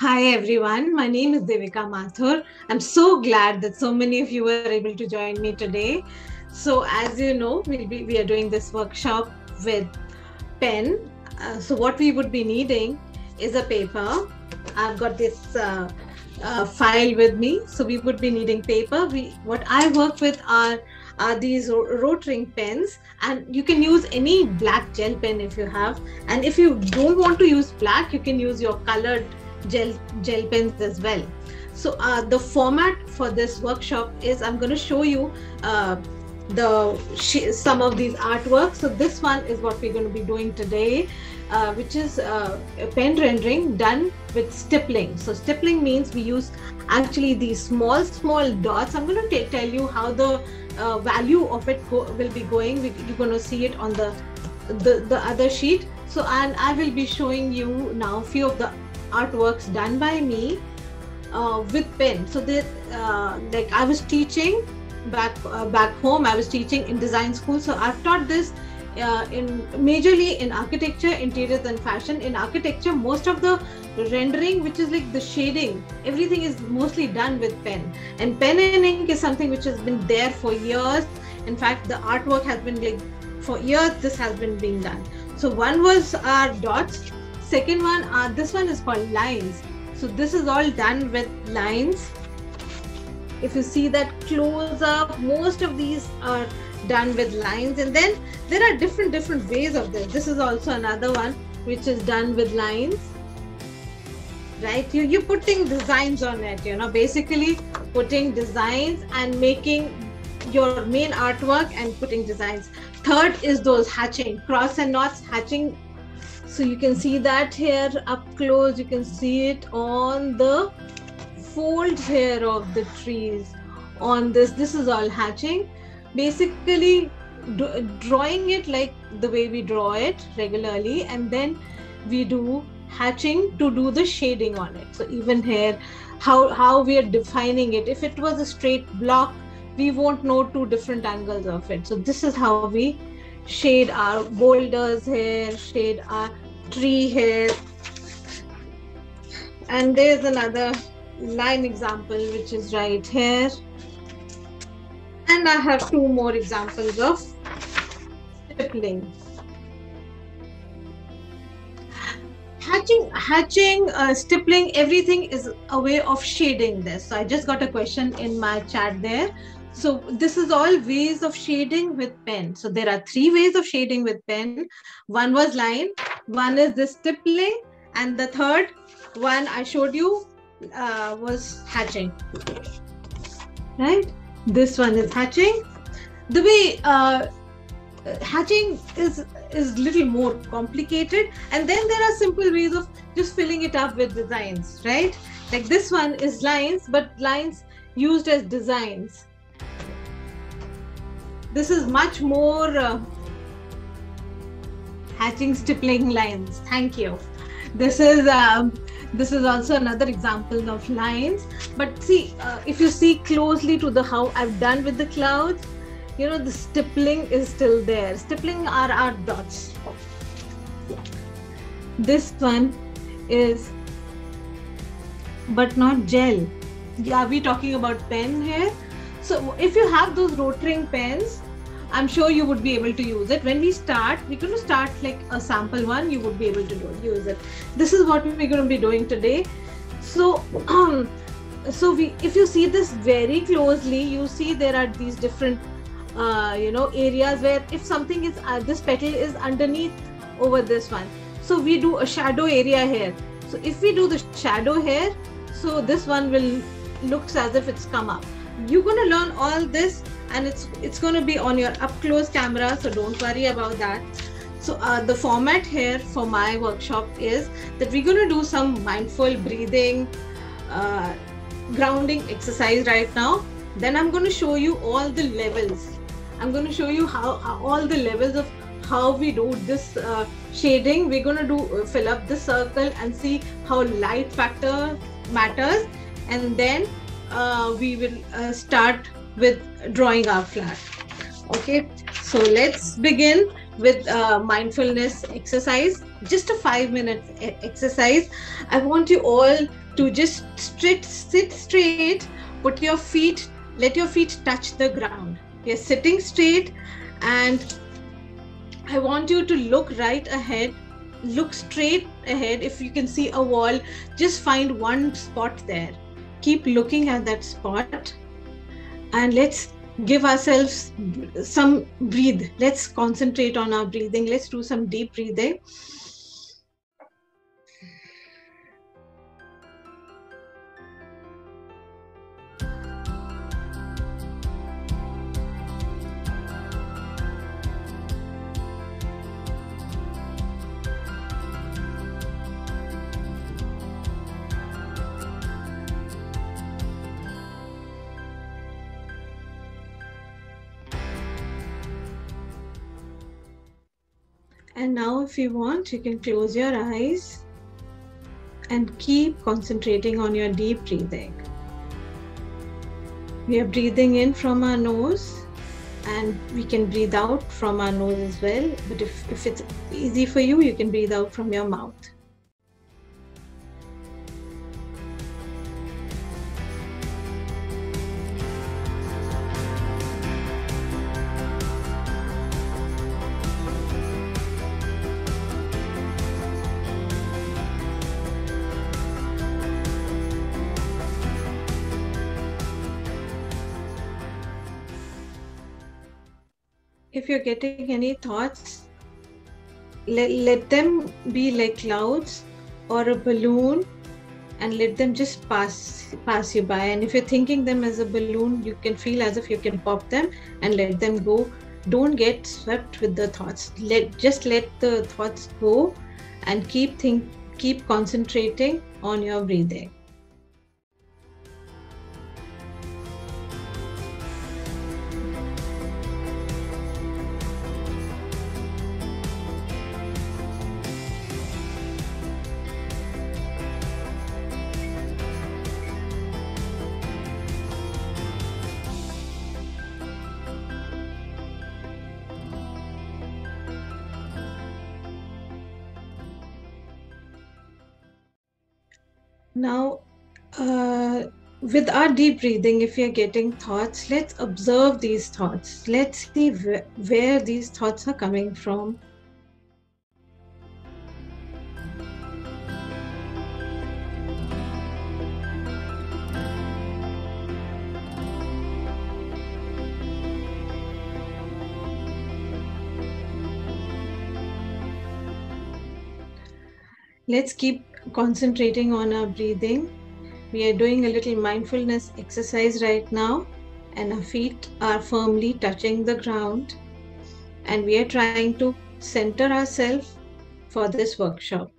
Hi everyone, my name is Devika Mathur. I'm so glad that so many of you were able to join me today. So as you know, we are doing this workshop with pen. So what we would be needing is a paper. I've got this file with me. So we would be needing paper. What I work with are these rotring pens, and you can use any black gel pen if you have. And if you don't want to use black, you can use your colored gel pens as well. So the format for this workshop is I'm going to show you some of these artworks. So this one is what we're going to be doing today, which is a pen rendering done with stippling. So stippling means we use actually these small dots. I'm going to tell you how the value of it will be going. You're going to see it on the other sheet. So and I will be showing you now a few of the artworks done by me with pen. So like I was teaching back home. I was teaching in design school. So I've taught this majorly in architecture, interiors and fashion. In architecture, most of the rendering, which is like the shading, everything is mostly done with pen. And pen and ink is something which has been there for years. In fact, the artwork has been like for years this has been being done. So one was our dots. Second one, this one is called lines. So this is all done with lines. If you see that close up, most of these are done with lines. And then there are different ways of this. This is also another one which is done with lines, right? You're putting designs on it, basically putting designs and making your main artwork and putting designs. Third is those hatching, cross and knots hatching. So you can see that here up close. You can see it on the folds here of the trees. On this is all hatching. Basically drawing it like the way we draw it regularly, and then we do hatching to do the shading on it. So even here, how we are defining it. If it was a straight block, we won't know two different angles of it. So this is how we shade our boulders here, shade our tree here. And there's another line example which is right here. And I have two more examples of stippling. Hatching, stippling, everything is a way of shading this. So I just got a question in my chat there. So this is all ways of shading with pen. So there are three ways of shading with pen. One was line, one is this stippling, and the third one I showed you was hatching. Right? This one is hatching. The way hatching is little more complicated, and then there are simple ways of just filling it up with designs, right? Like this one is lines, but lines used as designs. This is much more hatching, stippling lines. Thank you. This is also another example of lines. But see, if you see closely to how I've done with the clouds, the stippling is still there. Stippling are our dots. This one is, but not gel. Are we talking about pen here? So if you have those rotring pens, I'm sure you would be able to use it. When we start, we're going to start like a sample one. You would be able to use it. This is what we're going to be doing today. So, if you see this very closely, you see there are these different, areas where if something is, this petal is underneath over this one. So we do a shadow area here. So if we do the shadow here, so this one will looks as if it's come up. You're going to learn all this, and it's going to be on your up close camera, so don't worry about that. So the format here for my workshop is that we're going to do some mindful breathing, grounding exercise right now. Then I'm going to show you all the levels. I'm going to show you how all the levels of how we do this shading. We're going to fill up the circle and see how light factor matters, and then we will start with drawing our flower. Okay, so let's begin with mindfulness exercise. Just a 5-minute exercise. I want you all to just sit straight, put your feet, let your feet touch the ground. You're sitting straight, and I want you to look right ahead, look straight ahead. If you can see a wall, just find one spot there. Keep looking at that spot, and let's give ourselves some breathe. Let's concentrate on our breathing. Let's do some deep breathing. And now if you want, you can close your eyes and keep concentrating on your deep breathing. We are breathing in from our nose, and we can breathe out from our nose as well. But if it's easy for you, you can breathe out from your mouth. If you're getting any thoughts, let them be like clouds or a balloon, and let them just pass you by. And if you're thinking them as a balloon, you can feel as if you can pop them and let them go. Don't get swept with the thoughts. Just let the thoughts go, and keep concentrating on your breathing. Now, with our deep breathing, if you're getting thoughts, let's observe these thoughts. Let's see where these thoughts are coming from. Let's keep concentrating on our breathing. We are doing a little mindfulness exercise right now, and our feet are firmly touching the ground, and we are trying to center ourselves for this workshop.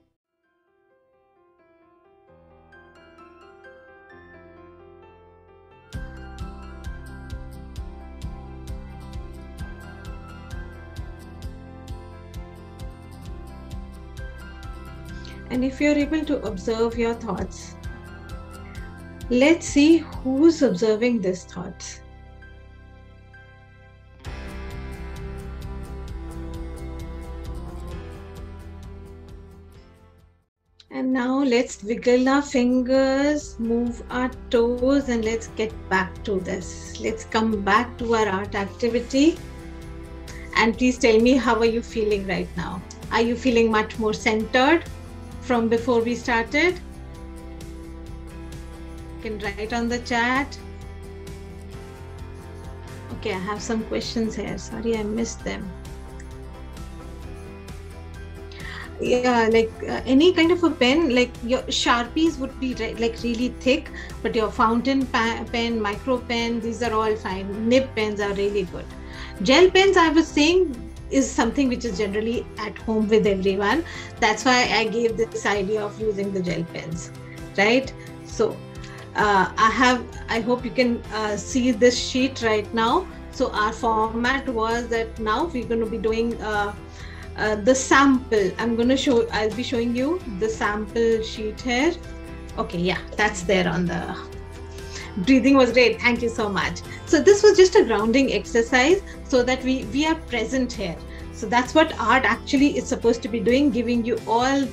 And if you're able to observe your thoughts, let's see who's observing these thoughts. And now let's wiggle our fingers, move our toes, and let's get back to this. Let's come back to our art activity. And please tell me, how are you feeling right now? Are you feeling much more centered from before we started? You can write on the chat. Okay, I have some questions here. Sorry, I missed them. Yeah, like any kind of a pen, like your Sharpies would be like really thick, but your fountain pen, micro pen, these are all fine. Nib pens are really good. Gel pens, I was saying, is something which is generally at home with everyone. That's why I gave this idea of using the gel pens, right? So I hope you can see this sheet right now. So our format was that now we're going to be doing the sample. I'll be showing you the sample sheet here. Okay, yeah, that's there on the breathing was great. Thank you so much. So this was just a grounding exercise so that we are present here. So that's what art actually is supposed to be doing, giving you all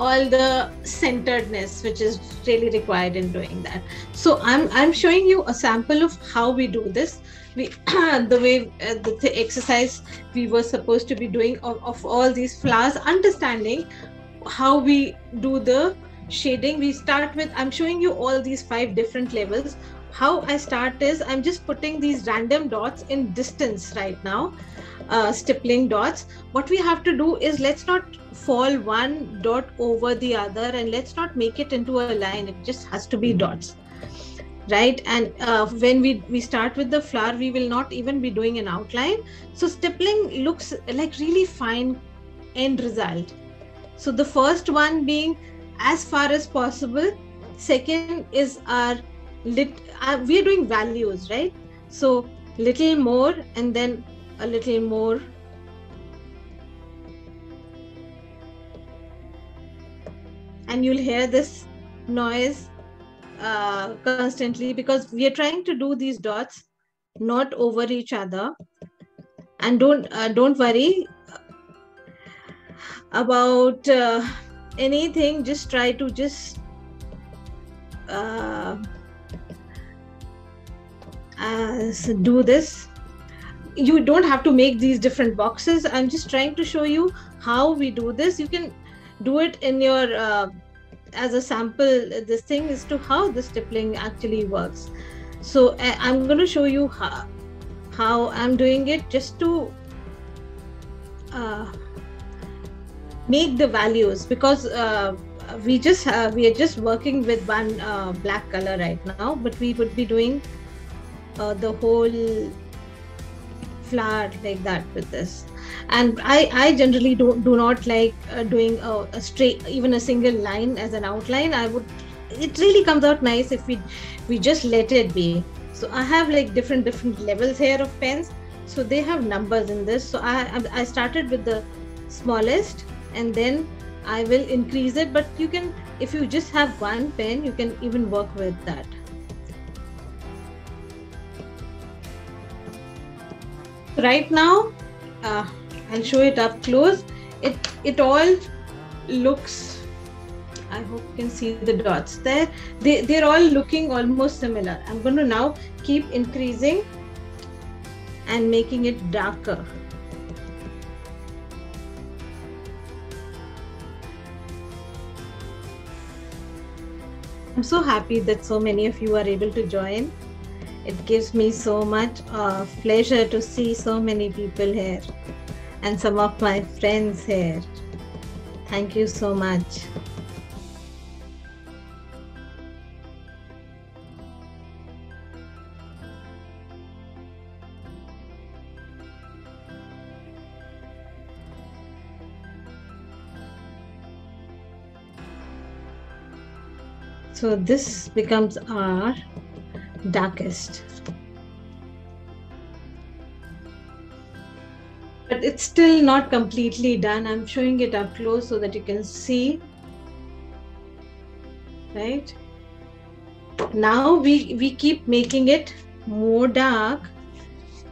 all the centeredness which is really required in doing that. So I'm showing you a sample of how we do this. We the way the exercise we were supposed to be doing of all these flowers, understanding how we do the shading. We start with, I'm showing you all these 5 different levels. How I start is I'm just putting these random dots in distance right now, stippling dots. What we have to do is, let's not fall one dot over the other, and let's not make it into a line. It just has to be dots, right? And when we start with the flower, we will not even be doing an outline. So stippling looks like really fine end result. So the first one being as far as possible. Second is our we are doing values, right? So little more, and then a little more. And you'll hear this noise constantly, because we are trying to do these dots not over each other. And don't worry about anything. Just try to just do this. You don't have to make these different boxes. I'm just trying to show you how we do this. You can do it in your as a sample. This thing is to how the stippling actually works. So I'm going to show you how I'm doing it, just to make the values, because we are just working with one black color right now, but we would be doing the whole flower like that with this. And I generally do not like doing a straight, even a single line as an outline. It really comes out nice if we just let it be. So I have like different levels here of pens, so they have numbers in this. So I started with the smallest, and then I will increase it. But you can, if you just have one pen, you can even work with that. Right now, I'll show it up close. It all looks, I hope you can see the dots there. They're all looking almost similar. I'm going to now keep increasing and making it darker. I'm so happy that so many of you are able to join. It gives me so much pleasure to see so many people here and some of my friends here. Thank you so much. So this becomes our darkest. But it's still not completely done. I'm showing it up close so that you can see. Right? Now we keep making it more dark,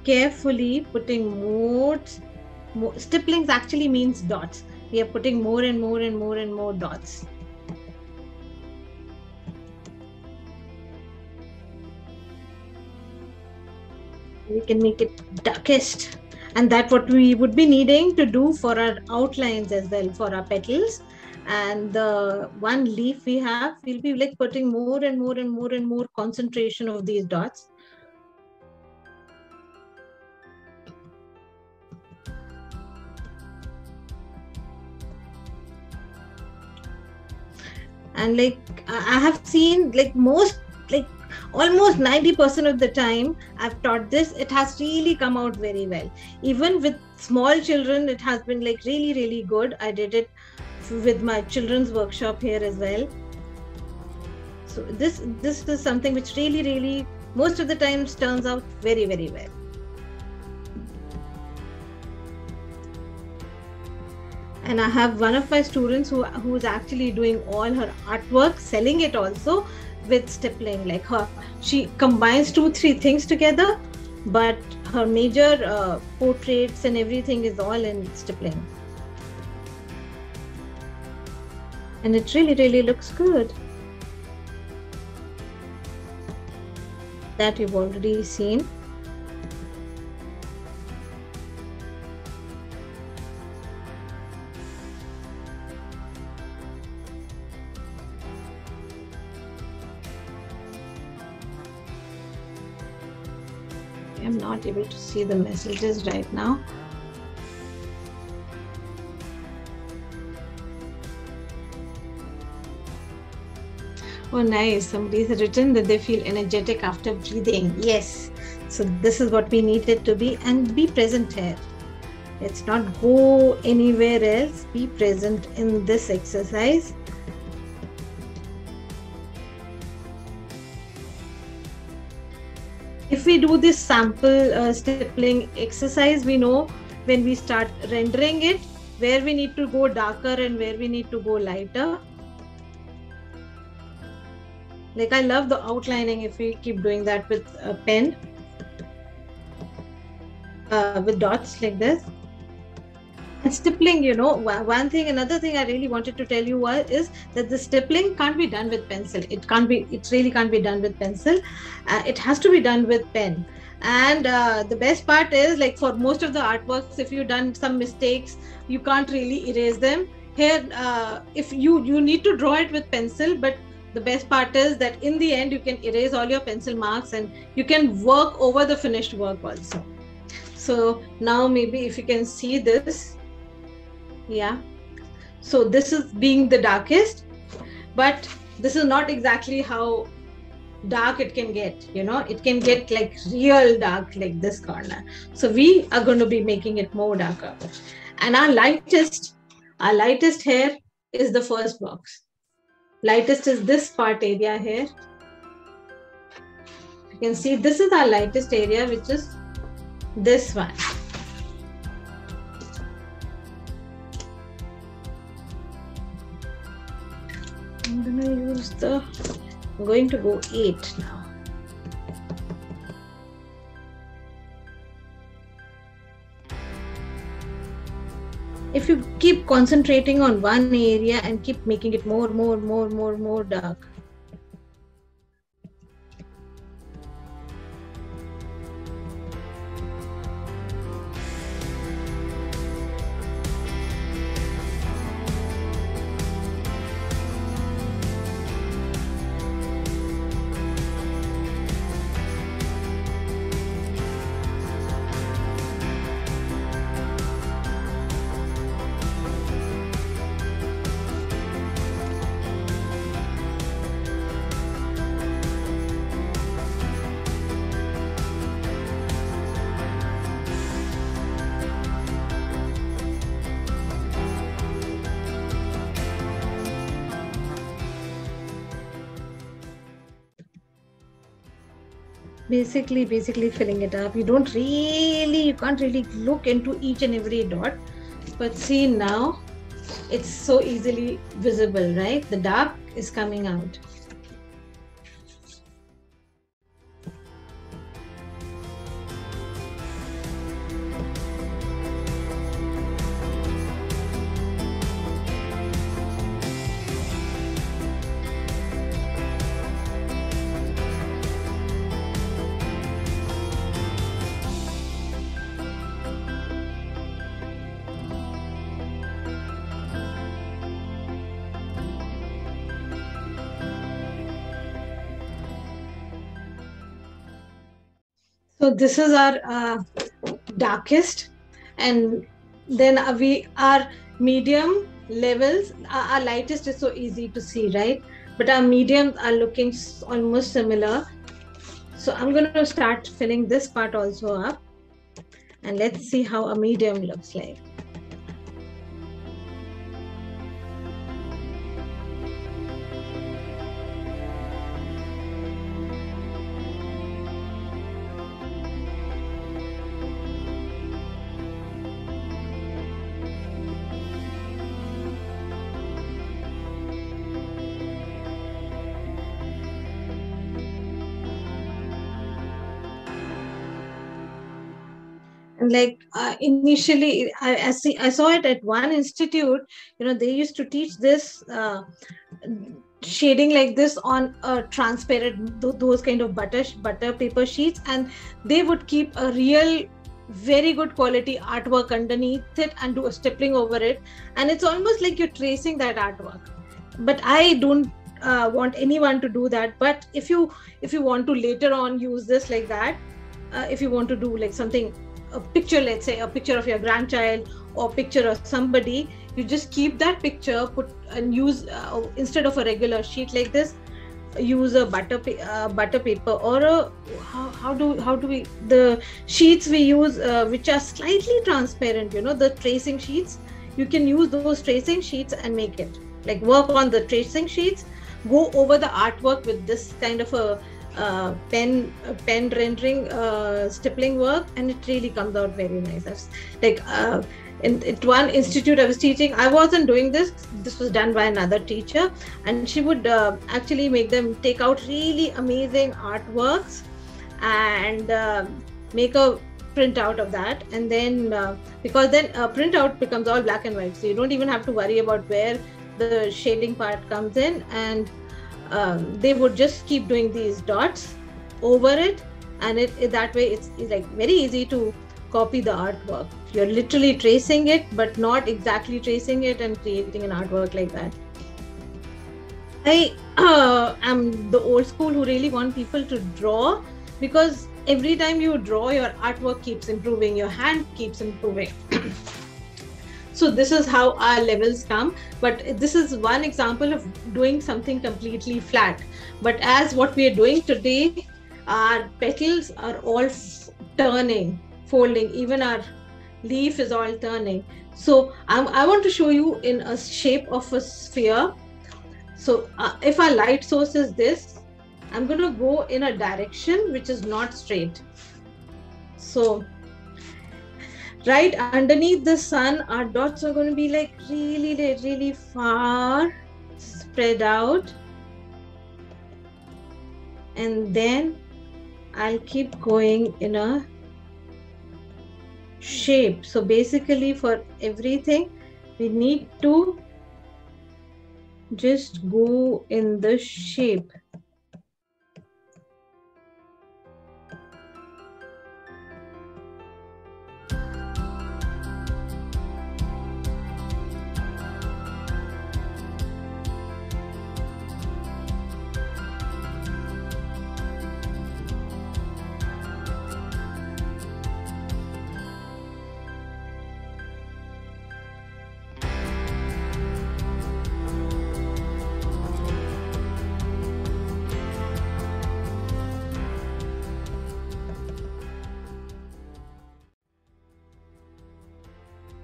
carefully putting more. Stipplings actually means dots. We are putting more and more and more and more dots. We can make it darkest, and that's what we would be needing to do for our outlines as well, for our petals. And the one leaf we have, we'll be like putting more and more and more and more concentration of these dots. And like I have seen, like almost 90% of the time I've taught this, it has really come out very well. Even with small children, it has been like really, really good. I did it with my children's workshop here as well. So this is something which really, really most of the times turns out very, very well. And I have one of my students who's actually doing all her artwork, selling it also with stippling. Like she combines 2-3 things together, but her major portraits and everything is all in stippling. And it really looks good. That you've already seen. I'm not able to see the messages right now. Oh, nice. Somebody has written that they feel energetic after breathing. Yes. So this is what we need it to be, and be present here. Let's not go anywhere else. Be present in this exercise. If we do this sample stippling exercise, we know when we start rendering it, where we need to go darker and where we need to go lighter. Like, I love the outlining if we keep doing that with a pen, with dots like this. And stippling, you know, another thing I really wanted to tell you is that the stippling can't be done with pencil. It really can't be done with pencil. It has to be done with pen. And the best part is, like, for most of the artworks, if you've done some mistakes, you can't really erase them. Here, if you need to draw it with pencil, but the best part is that in the end, you can erase all your pencil marks and you can work over the finished work also. So now maybe if you can see this, yeah. So this is being the darkest, but this is not exactly how dark it can get, you know. It can get like real dark, like this corner. So we are going to be making it more darker. And our lightest here is the first box. Lightest is this part area here. You can see this is our lightest area, which is this one. I'm going to go 8 now. If you keep concentrating on one area and keep making it more dark. Basically filling it up. You can't really look into each and every dot, but see, now it's so easily visible, right? The dark is coming out. So this is our darkest, and then our medium levels, our lightest is so easy to see, right? But our mediums are looking almost similar. So I'm going to start filling this part also up, and let's see how a medium looks like. And like initially, I saw it at one institute. They used to teach this shading like this on a transparent, those kind of butter paper sheets, and they would keep a real very good quality artwork underneath it and do a stippling over it, and it's almost like you're tracing that artwork. But I don't want anyone to do that. But if you want to later on use this like that, if you want to do like something, a picture, let's say a picture of your grandchild or picture of somebody, you just keep that picture, put and use instead of a regular sheet like this, use a butter paper, or a how do we, the sheets we use which are slightly transparent, the tracing sheets. You can use those tracing sheets and make it like work on the tracing sheets, go over the artwork with this kind of a pen rendering stippling work, and it really comes out very nice. That's like at one institute I was teaching, I wasn't doing this. This was done by another teacher, and she would actually make them take out really amazing artworks and make a print out of that. And then because then print out becomes all black and white, so you don't even have to worry about where the shading part comes in. And they would just keep doing these dots over it, and that way it's like very easy to copy the artwork. You're literally tracing it, but not exactly tracing it, and creating an artwork like that. I am the old school who really want people to draw, because every time you draw, your artwork keeps improving, your hand keeps improving. So this is how our levels come. But this is one example of doing something completely flat. But as what we are doing today, our petals are all turning, folding, even our leaf is all turning. So I want to show you in a shape of a sphere. So if our light source is this, I'm going to go in a direction which is not straight. So right underneath the sun, our dots are going to be like really far spread out. And then I'll keep going in a shape. So basically for everything, we need to just go in the shape.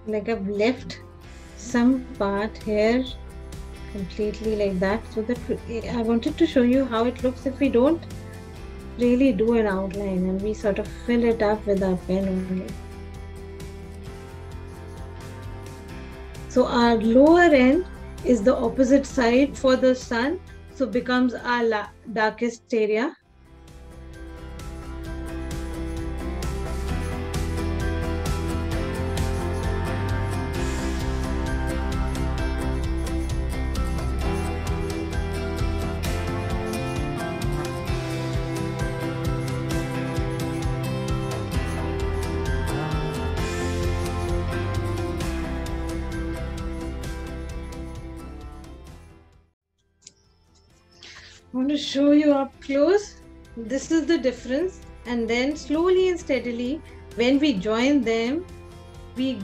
Like I've left some part here completely like that, so that I wanted to show you how it looks if we don't really do an outline and we sort of fill it up with our pen only. So our lower end is the opposite side for the sun, so becomes our darkest area. I want to show you up close. This is the difference, and then slowly and steadily, when we join them, we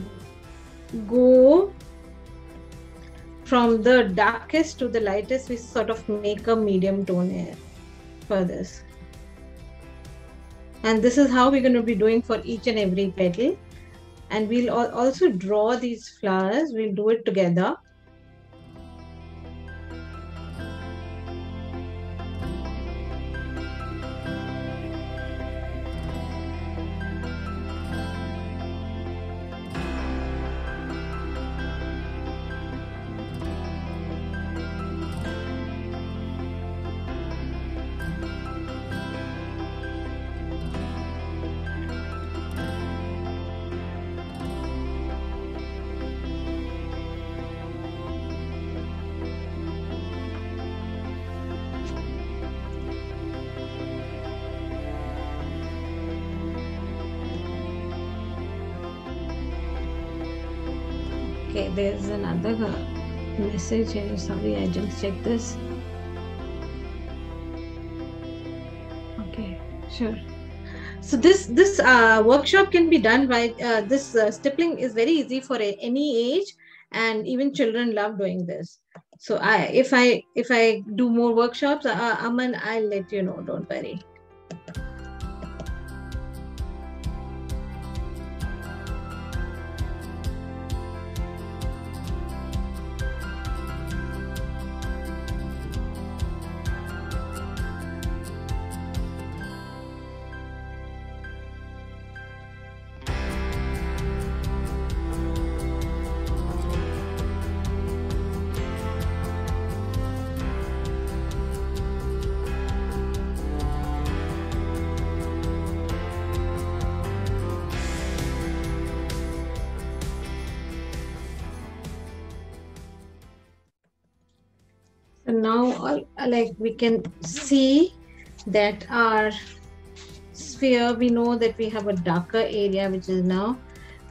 go from the darkest to the lightest. We sort of make a medium tone here for this. And this is how we're going to be doing for each and every petal. And we'll also draw these flowers. We'll do it together. Okay, there's another message here. Sorry, I didn't check this. Okay, sure. So this workshop can be done by this stippling is very easy for any age, and even children love doing this. So if I do more workshops, Aman, I'll let you know. Don't worry. So now, like we can see that our sphere, we know that we have a darker area, which is now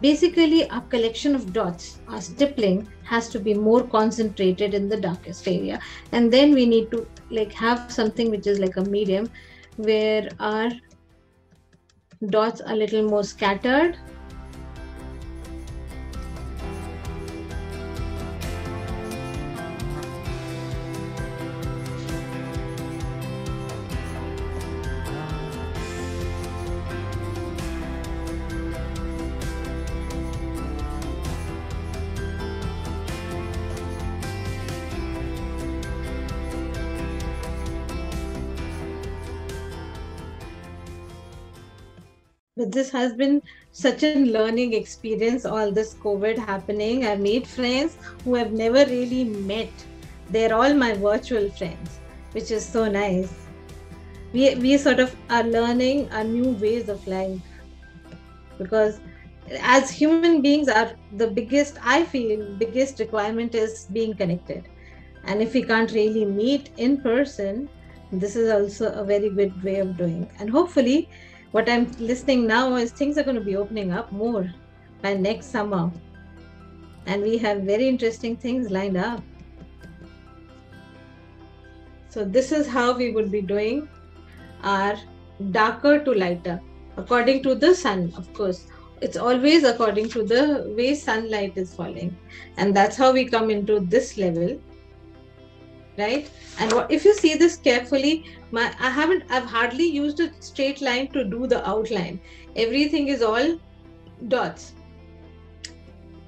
basically our collection of dots. Our stippling has to be more concentrated in the darkest area, and then we need to like have something which is like a medium, where our dots are a little more scattered. But this has been such a learning experience, all this COVID happening. I've made friends who have never really met. They're all my virtual friends, which is so nice. We sort of are learning our new ways of life, because as human beings, are the biggest, I feel, biggest requirement is being connected. And if we can't really meet in person, this is also a very good way of doing. And hopefully, what I'm listening now is things are going to be opening up more by next summer. And we have very interesting things lined up. So this is how we would be doing our darker to lighter, according to the sun, of course. It's always according to the way sunlight is falling. And that's how we come into this level. Right? And if you see this carefully, I've hardly used a straight line to do the outline. Everything is all dots,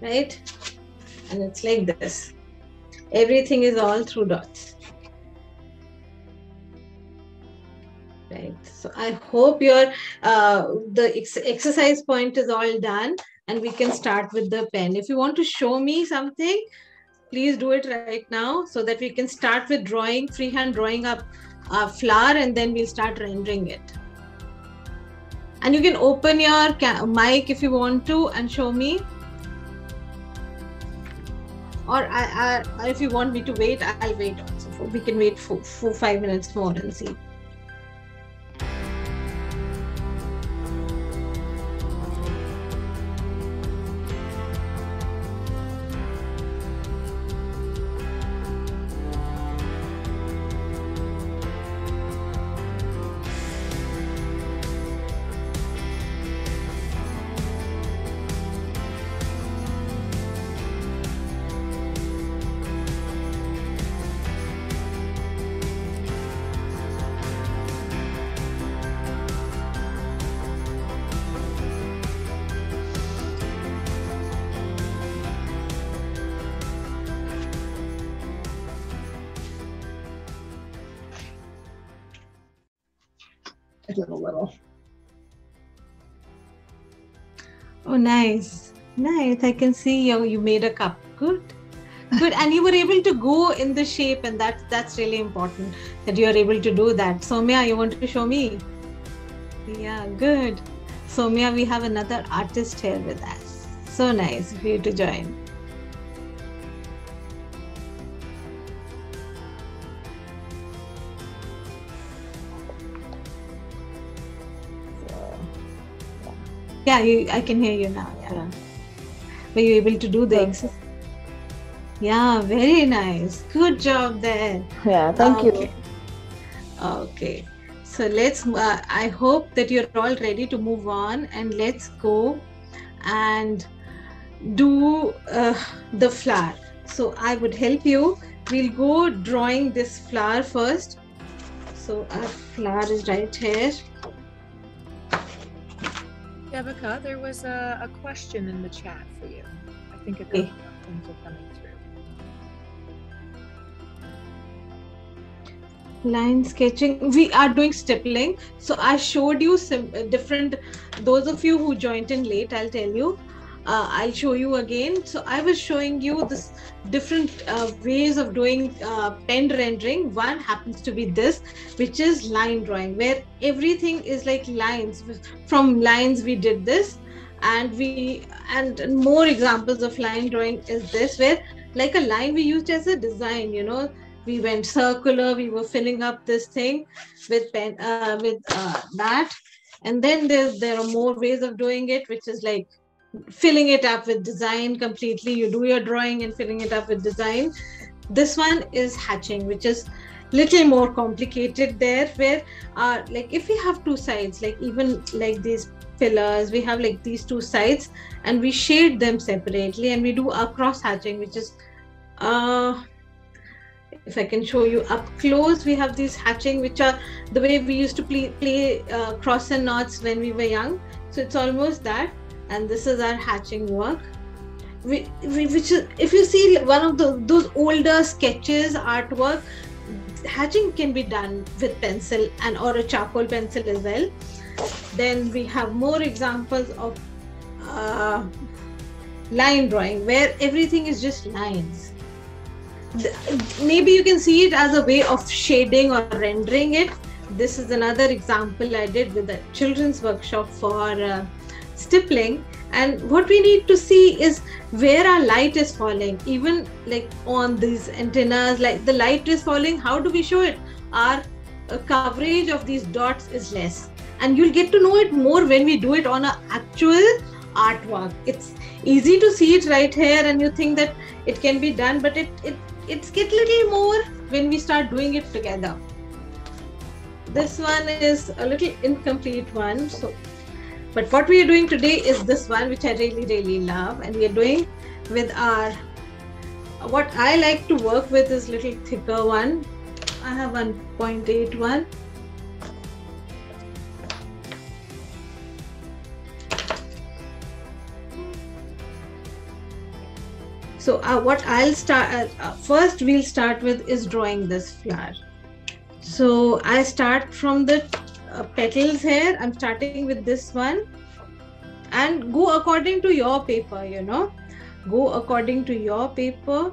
right? And it's like this. Everything is all through dots, right? So I hope your the exercise point is all done, and we can start with the pen. If you want to show me something, please do it right now, so that we can start with drawing, freehand drawing up a flower, and then we'll start rendering it. And you can open your mic if you want to and show me. Or if you want me to wait, I'll wait also. We can wait for 5 minutes more and see. A little. Oh, nice. Nice. I can see you made a cup. Good. Good. And you were able to go in the shape, and that's really important that you are able to do that. Soumya, you want to show me? Yeah, good. Soumya, we have another artist here with us. So nice for you to join. Yeah, I can hear you now. Yeah. Were you able to do the exercise? Yeah, very nice. Good job there. Yeah, thank you. Okay. Okay. So I hope that you're all ready to move on, and let's go and do the flower. So I would help you. We'll go drawing this flower first. So our flower is right here. Devika, there was a question in the chat for you. I think a couple of things are coming through. Line sketching, we are doing stippling. So I showed you some different, those of you who joined in late, I'll tell you, I'll show you again. So I was showing you this different ways of doing pen rendering. One happens to be this, which is line drawing, where everything is like lines. From lines we did this, and more examples of line drawing is this, where like a line we used as a design, you know, we went circular, we were filling up this thing with that. And then there are more ways of doing it, which is like filling it up with design completely. You do your drawing and filling it up with design. This one is hatching, which is little more complicated there, where like if we have two sides, like even like these pillars, we have like these two sides and we shade them separately, and we do a cross hatching, which is if I can show you up close, we have these hatching, which are the way we used to play cross and knots when we were young. So it's almost that. And this is our hatching work. Which is, if you see one of those older sketches, artwork, hatching can be done with pencil and or a charcoal pencil as well. Then we have more examples of line drawing, where everything is just lines. Maybe you can see it as a way of shading or rendering it. This is another example I did with a children's workshop for stippling. And what we need to see is where our light is falling. Even like on these antennas, like the light is falling, how do we show it? Our coverage of these dots is less. And you'll get to know it more when we do it on an actual artwork. It's easy to see it right here and you think that it can be done, but it's get little more when we start doing it together. This one is a little incomplete one. So, but what we are doing today is this one, which I really love, and we are doing with our, what I like to work with is little thicker one. I have 1.8 one. So what I'll start first, we'll start with is drawing this flower. So I start from the petals here. I'm starting with this one, and go according to your paper, you know, go according to your paper.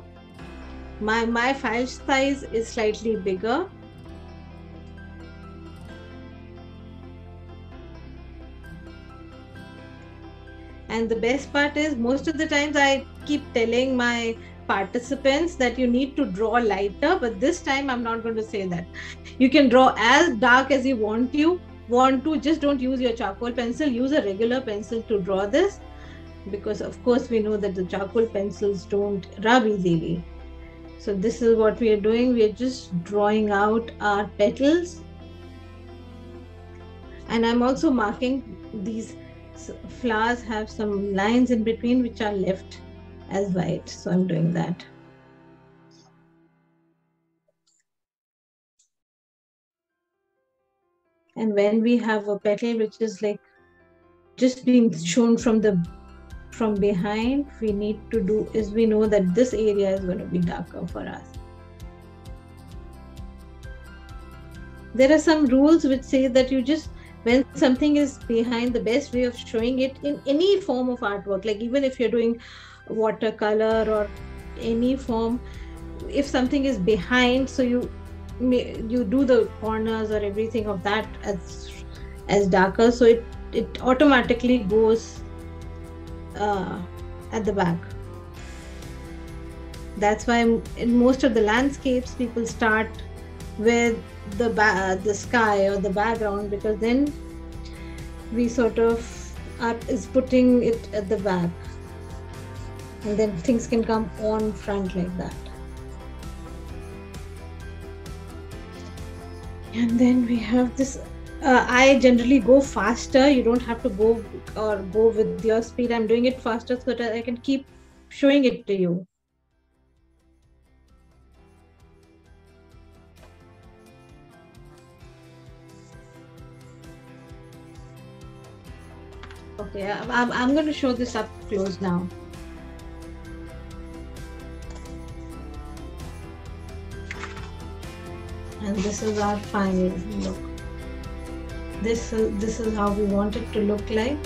My file size is slightly bigger. And the best part is, most of the times I keep telling my participants that you need to draw lighter, but this time I'm not going to say that. You can draw as dark as you want to, just don't use your charcoal pencil, use a regular pencil to draw this, because of course we know that the charcoal pencils don't rub easily. So this is what we are doing. We are just drawing out our petals, and I'm also marking these flowers have some lines in between which are left as white, so I'm doing that. And when we have a petal which is like just being shown from behind, we need to do is, we know that this area is going to be darker for us. There are some rules which say that you just, when something is behind, the best way of showing it in any form of artwork, like even if you're doing watercolor or any form, if something is behind, so you do the corners or everything of that as darker, so it automatically goes at the back. That's why in most of the landscapes people start with the sky or the background, because then we sort of is putting it at the back. And then things can come on front like that. And then we have this. I generally go faster. You don't have to go with your speed. I'm doing it faster so that I can keep showing it to you. Okay, I'm going to show this up close now. And this is our final look. This is how we want it to look like.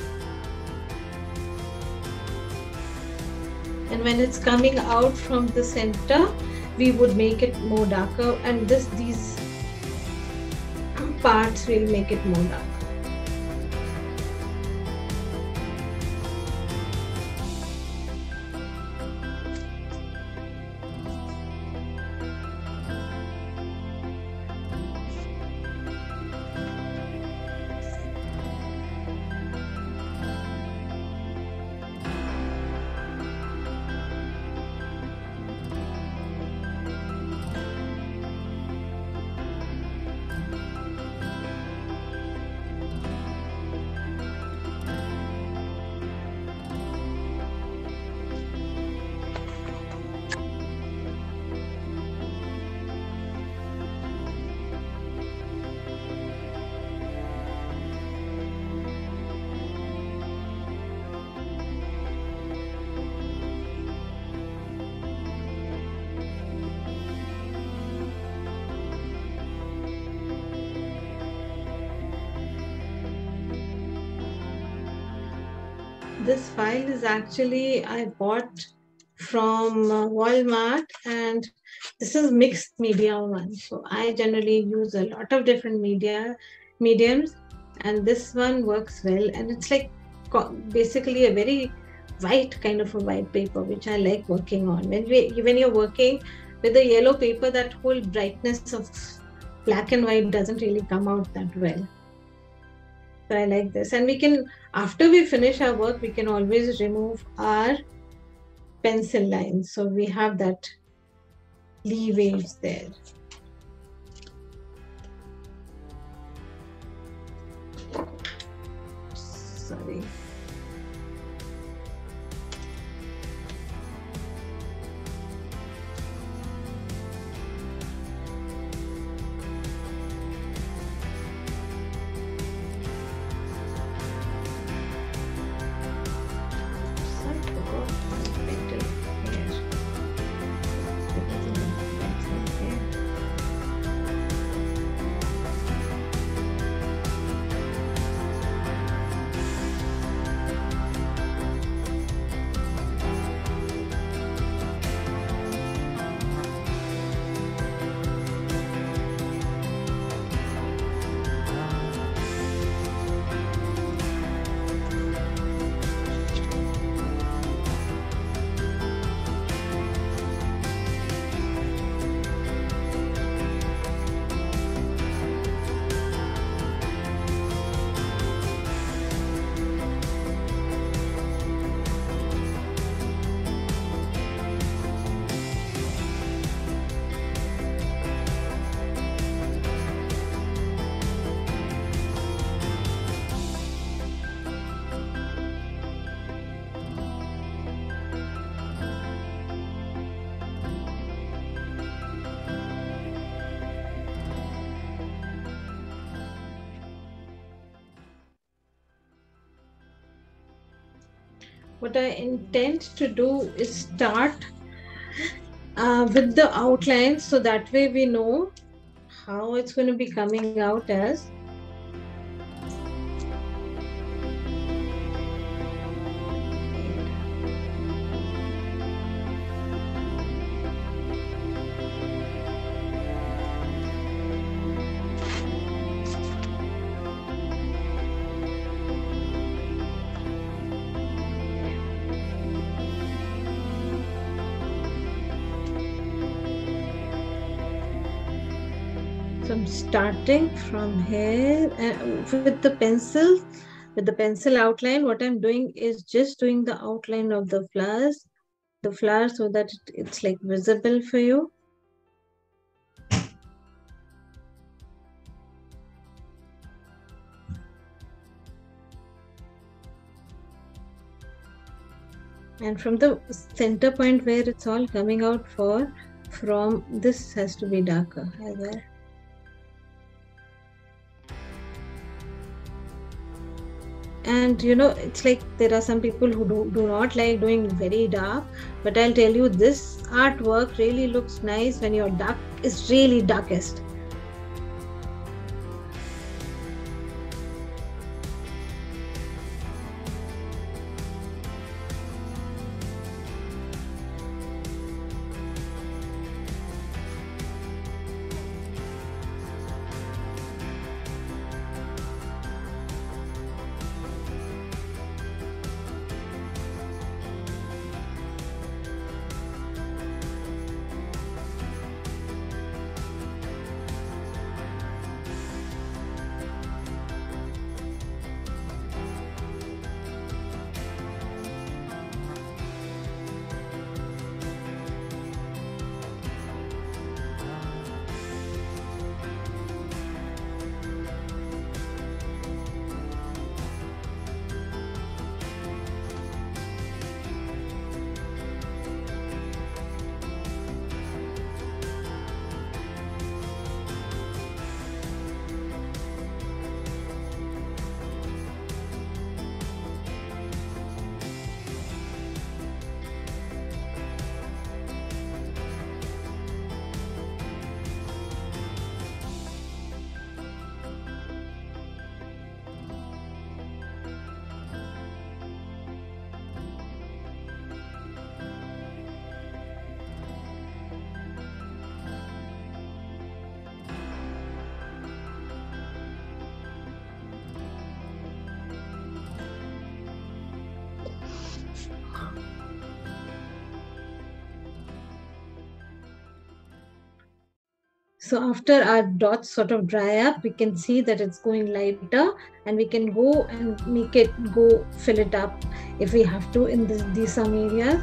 And when it's coming out from the center, we would make it more darker, and these parts will make it more dark. This file is actually I bought from Walmart, and this is mixed media one. So I generally use a lot of different mediums, and this one works well. And it's like basically a very white kind of a white paper, which I like working on. When you're working with a yellow paper, that whole brightness of black and white doesn't really come out that well. So I like this. And we can, after we finish our work, we can always remove our pencil lines. So we have that leeway there. Sorry. What I intend to do is start with the outline, so that way we know how it's going to be coming out as. So I'm starting from here with the pencil outline. What I'm doing is just doing the outline of the flowers the flower so that it's like visible for you. And from the center point where it's all coming out from this has to be darker as well. And you know, it's like there are some people who do not like doing very dark, but I'll tell you, this artwork really looks nice when your dark is really darkest. So after our dots sort of dry up, we can see that it's going lighter, and we can go and make it go fill it up if we have to in these some areas.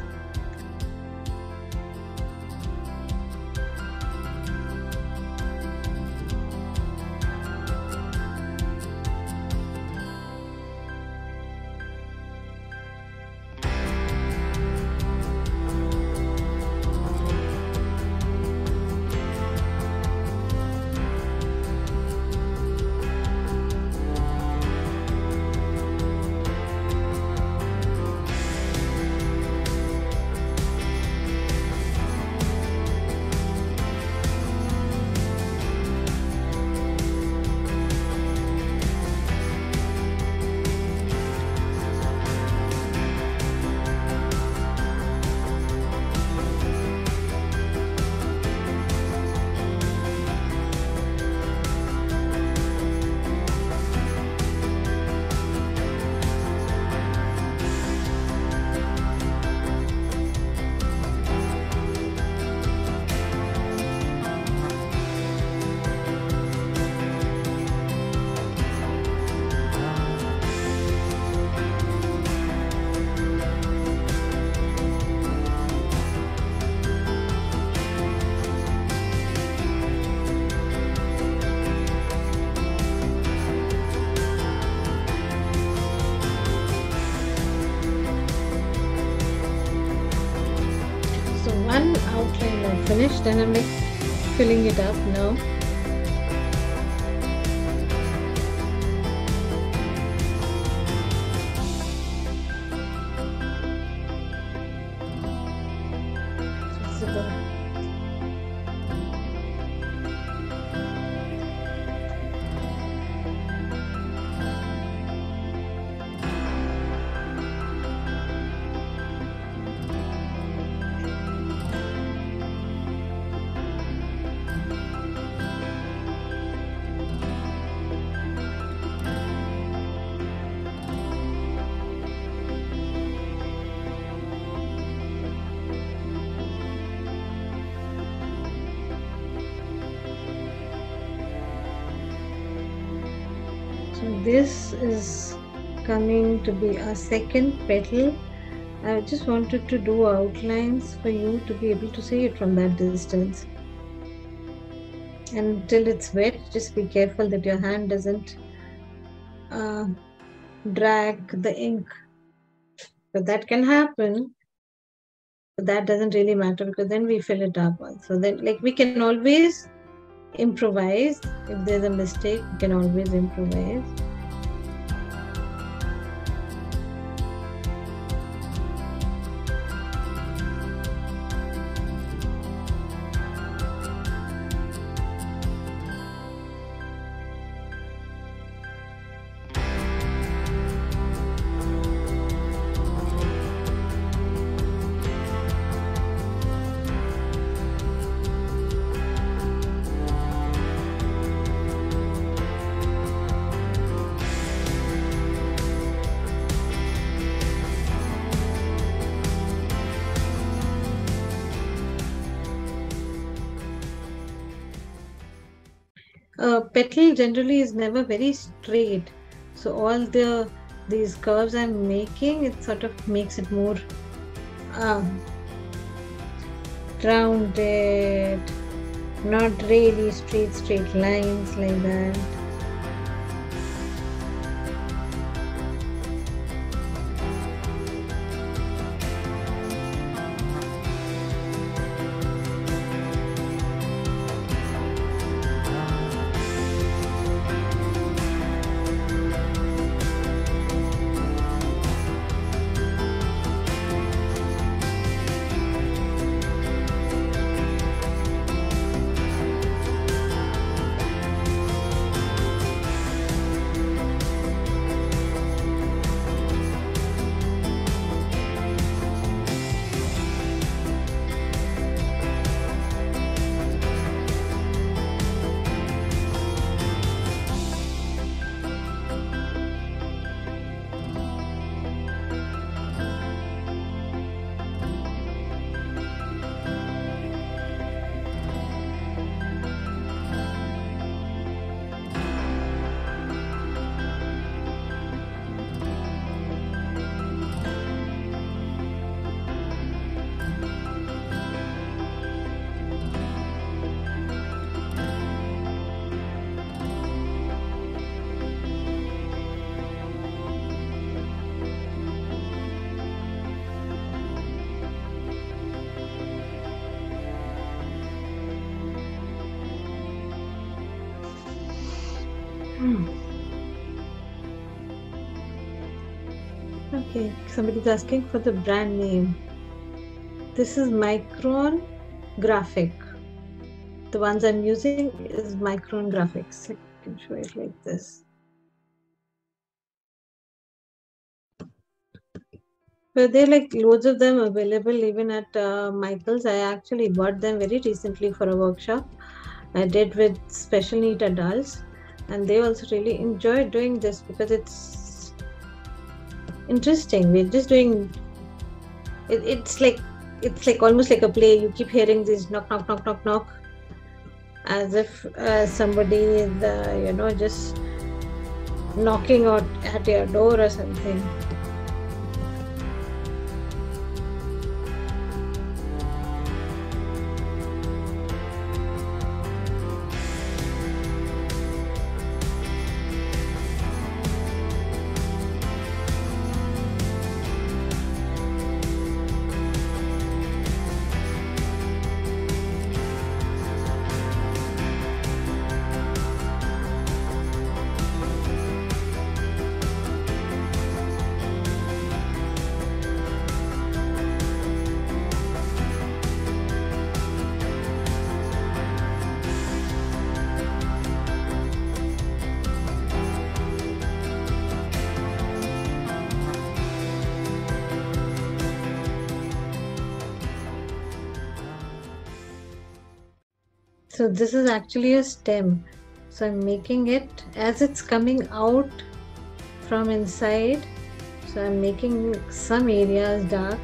One outline I finished, and I'm like filling it up now. So this is coming to be a second petal I just wanted to do outlines for you to be able to see it from that distance. And until it's wet, just be careful that your hand doesn't drag the ink. But that can happen. But that doesn't really matter because then we fill it up. So then, like, we can always improvise. If there's a mistake, we can always improvise. Petal generally is never very straight, so all these curves I'm making, it sort of makes it more rounded, not really straight lines like that. Okay, somebody's asking for the brand name. This is Micron Graphic. The ones I'm using is Micron Graphics. I can show it like this. But there are like loads of them available even at Michael's. I actually bought them very recently for a workshop I did with special need adults, and they also really enjoyed doing this because it's interesting. We're just doing it, it's like almost like a play. You keep hearing these knock knock knock knock knock as if somebody is just knocking out at your door or something. So this is actually a stem. So I'm making it as it's coming out from inside. So I'm making some areas dark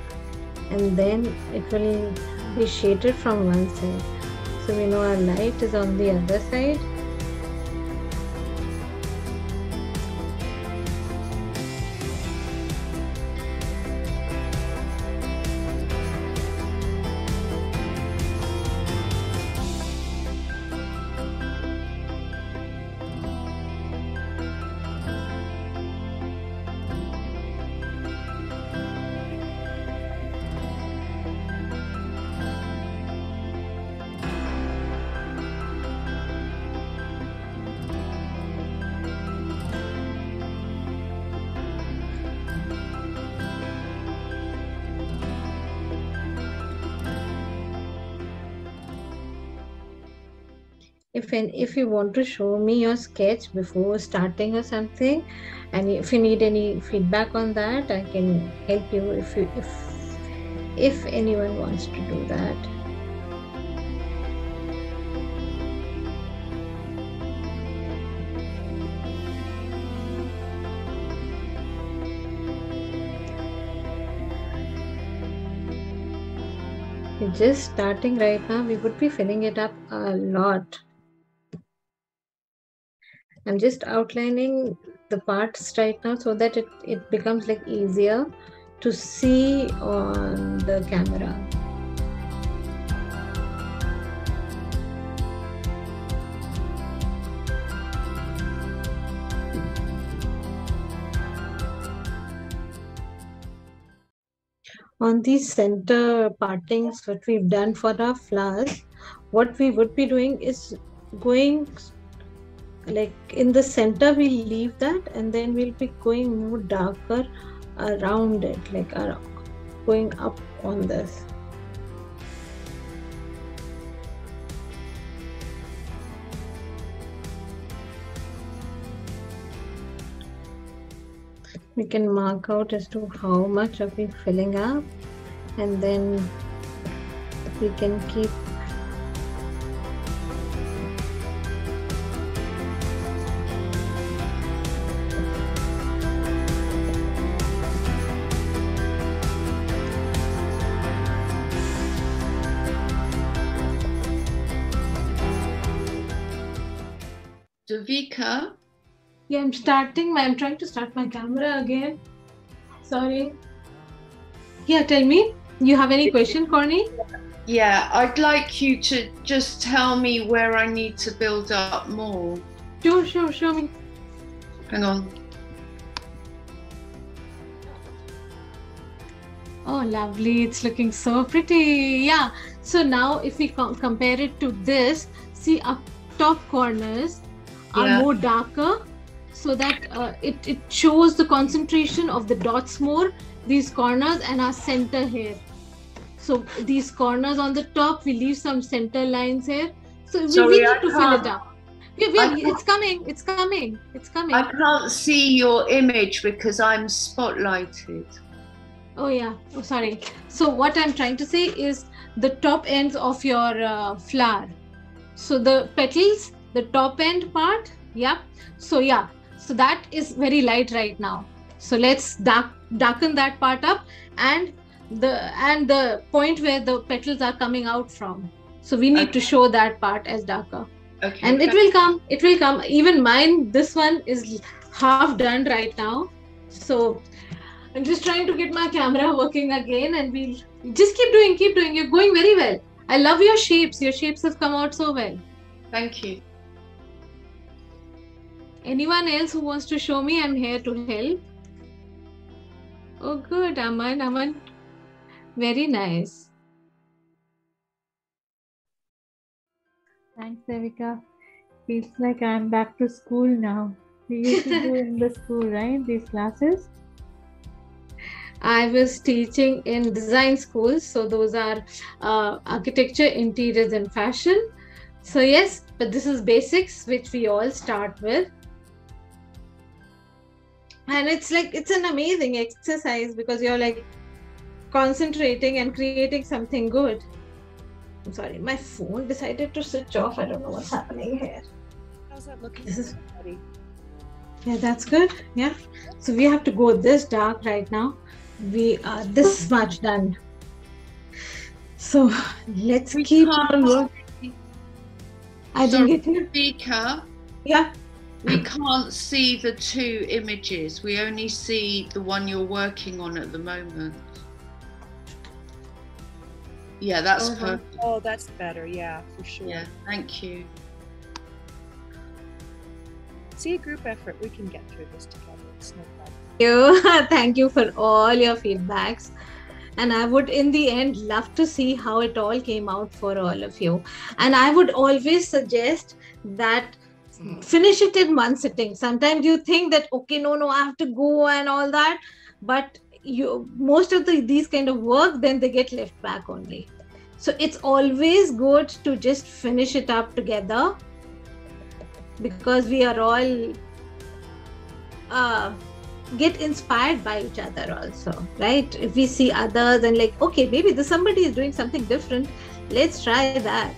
and then it will be shaded from one side. So we know our light is on the other side. if you want to show me your sketch before starting or something, and if you need any feedback on that, I can help you if anyone wants to do that. We're just starting right now. We would be filling it up a lot. I'm just outlining the parts right now so that it becomes like easier to see on the camera. On these center partings, what we've done for our flowers, what we would be doing is going like in the center, we'll leave that, and then we'll be going more darker around it, like going up on this. We can mark out as to how much are we filling up, and then we can keep Davika? Yeah, I'm trying to start my camera again. Sorry. Yeah, tell me. You have any question, Corny? Yeah, I'd like you to just tell me where I need to build up more. Sure, show me. Hang on. Oh, lovely. It's looking so pretty. Yeah. So now if we compare it to this, see up top corners are more darker, so that it shows the concentration of the dots more, these corners and our center here. So these corners on the top, we leave some center lines here. So we need to fill it up. It's coming. I can't see your image because I'm spotlighted. Oh yeah, oh sorry. So what I'm trying to say is the top ends of your flower. So the petals, the top end part, yeah. So that is very light right now. So let's darken that part up, and the point where the petals are coming out from. So we need to show that part as darker. Okay. And it will come. Even mine, this one is half done right now. So I'm just trying to get my camera working again, and we'll just keep doing. You're going very well. I love your shapes. Your shapes have come out so well. Thank you. Anyone else who wants to show me, I'm here to help. Oh, good, Aman. Very nice. Thanks, Devika. Feels like I'm back to school now. We used to do in the school, right? These classes. I was teaching in design schools, so those are architecture, interiors, and fashion. So yes, but this is basics which we all start with. And it's an amazing exercise because you're like concentrating and creating something good. I'm sorry, my phone decided to switch off. I don't know what's happening here. How's that looking? Yeah, that's good. Yeah. So we have to go this dark right now. We are this much done. So let's keep on working. I didn't get you. Davika? Yeah. We can't see the two images. We only see the one you're working on at the moment. Yeah, that's perfect. Oh, that's better. Yeah, for sure. Yeah, thank you. See, a group effort. We can get through this together. It's no problem. Thank you for all your feedbacks. And I would, in the end, love to see how it all came out for all of you. And I would always suggest that finish it in one sitting. Sometimes you think that, okay, no, I have to go and all that. But most of these kind of work, then they get left back only. So it's always good to just finish it up together because we are all get inspired by each other also, right? If we see others and like, okay, maybe this somebody is doing something different, let's try that.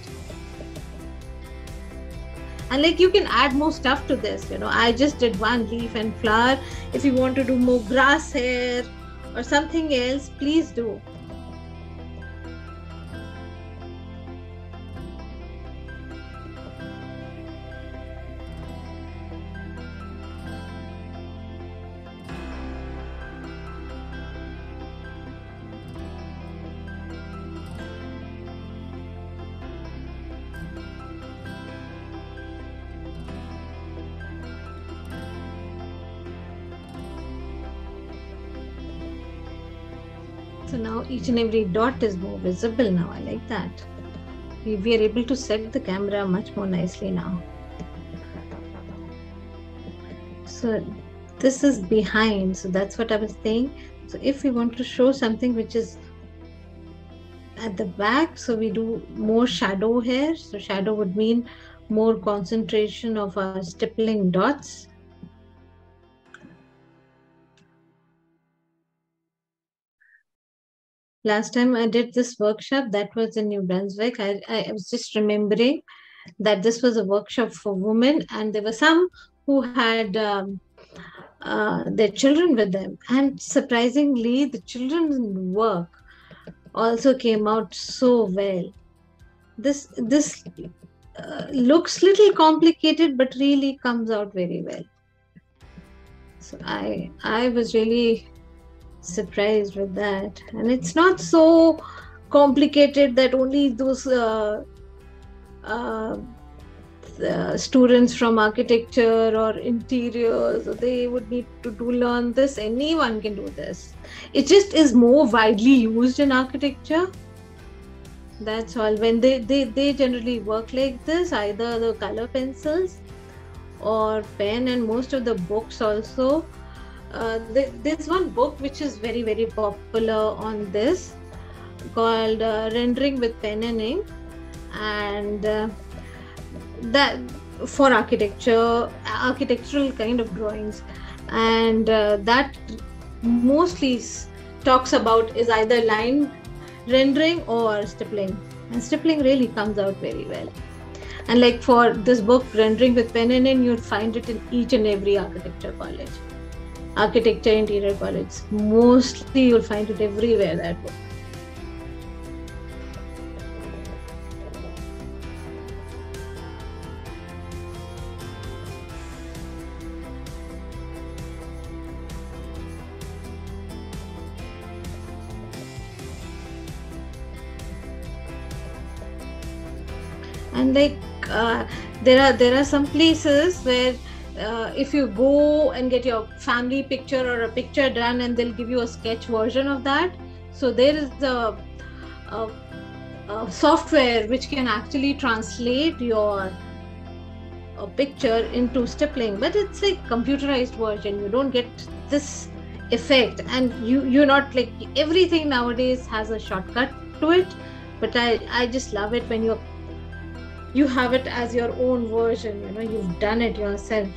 And like you can add more stuff to this, you know. I just did one leaf and flower. If you want to do more grass hair or something else, please do. So now each and every dot is more visible now. I like that. We are able to set the camera much more nicely now. So this is behind. So that's what I was saying. So if we want to show something which is at the back, so we do more shadow here. So shadow would mean more concentration of our stippling dots. Last time I did this workshop, that was in New Brunswick. I was just remembering that this was a workshop for women, and there were some who had their children with them. And surprisingly, the children's work also came out so well. This looks little complicated, but really comes out very well. So I was really surprised with that, and it's not so complicated that only those students from architecture or interiors, they would need to learn this. Anyone can do this. It just is more widely used in architecture. That's all. When they generally work like this, either the color pencils or pen, and most of the books also. There's one book which is very, very popular on this, called Rendering with Pen and Ink, and that for architectural kind of drawings, and that mostly talks about is either line rendering or stippling, and stippling really comes out very well. And like for this book, Rendering with Pen and Ink, you'll find it in each and every architecture college. Architecture interior college, mostly you'll find it everywhere, that book. And like there are some places where if you go and get your family picture or a picture done, and they'll give you a sketch version of that. So there is a software which can actually translate your picture into stippling, but it's like computerized version. You don't get this effect, and you're not like, everything nowadays has a shortcut to it, but I just love it when you have it as your own version, you know, you've done it yourself.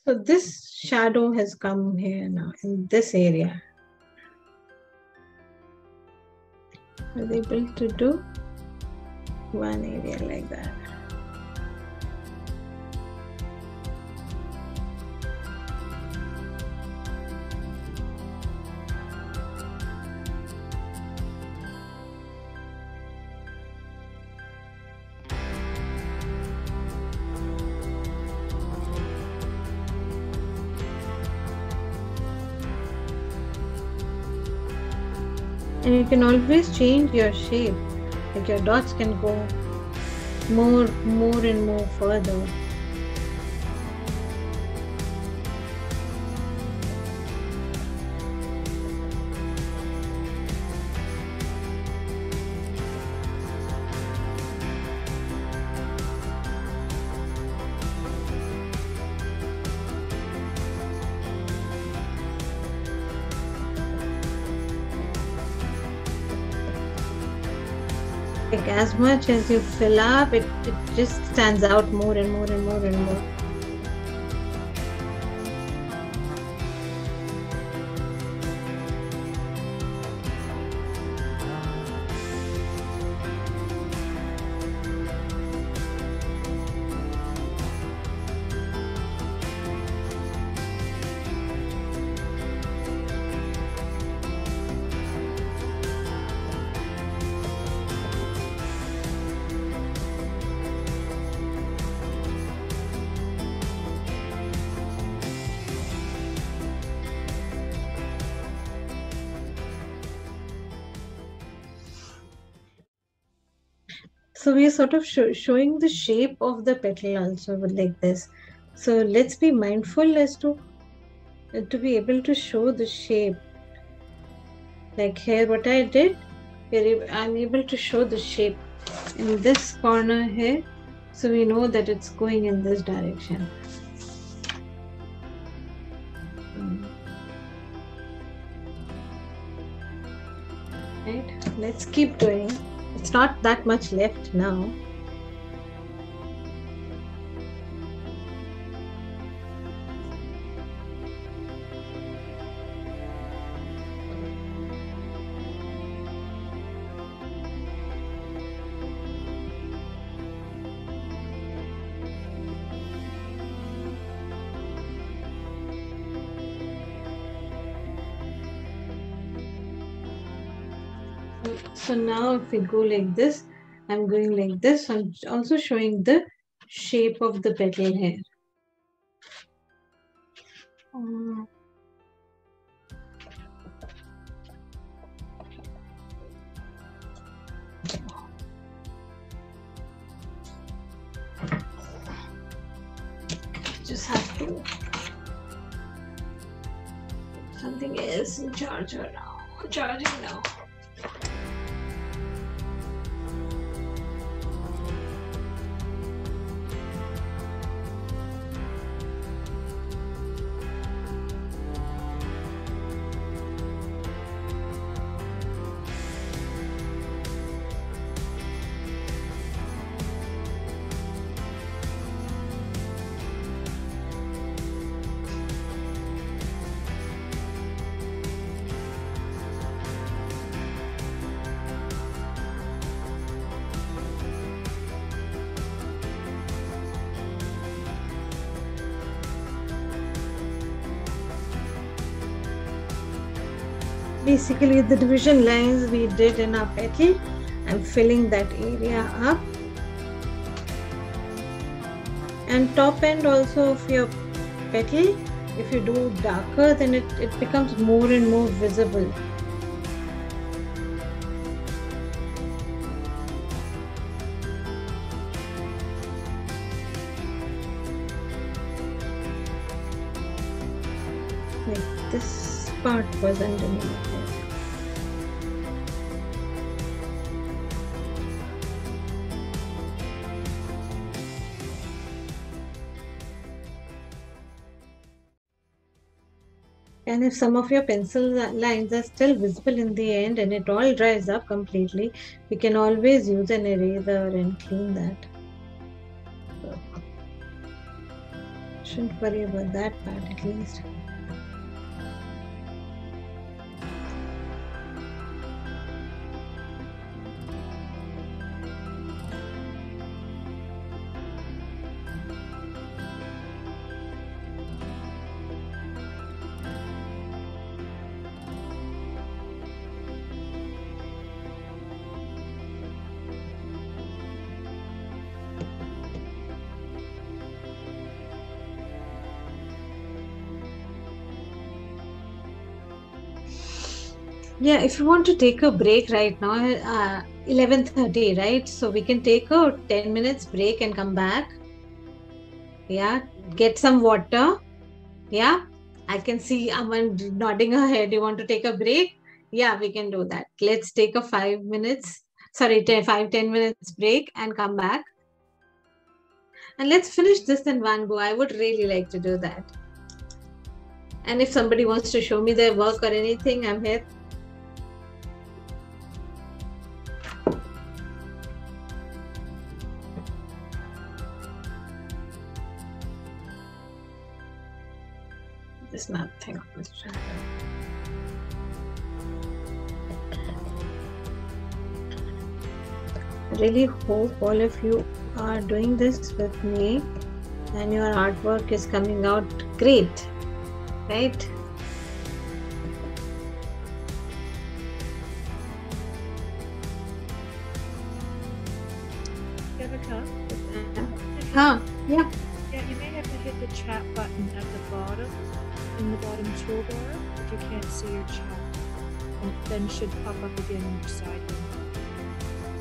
So this shadow has come here now in this area. I was able to do one area like that. And you can always change your shape, like your dots can go more and more further. Like as much as you fill up, it just stands out more and more and more and more. So we are sort of showing the shape of the petal also like this. So let's be mindful as to be able to show the shape. Like here what I did, I'm able to show the shape in this corner here. So we know that it's going in this direction. Right, let's keep doing. It's not that much left now. So now if we go like this, I'm going like this. I'm also showing the shape of the petal here. Just have to something else in charging now. Basically the division lines we did in our petal, I'm filling that area up. And top end also of your petal, if you do darker, then it becomes more and more visible. Like this part was underneath it. And if some of your pencil lines are still visible in the end and it all dries up completely, we can always use an eraser and clean that. So, shouldn't worry about that part at least. Yeah, if you want to take a break right now, 11:30, right? So we can take a 10 minutes break and come back. Yeah, get some water. Yeah, I can see Aman nodding her head. You want to take a break? Yeah, we can do that. Let's take a 5 minutes, sorry, 10 minutes break and come back. And let's finish this in one go. I would really like to do that. And if somebody wants to show me their work or anything, I'm here. There's nothing. I really hope all of you are doing this with me and your artwork is coming out great, right? Devika? Huh? Yeah. Yeah, you may have to hit the chat button at the bottom, in the bottom toolbar, if you can't see your chat. And it then should pop up again on your side.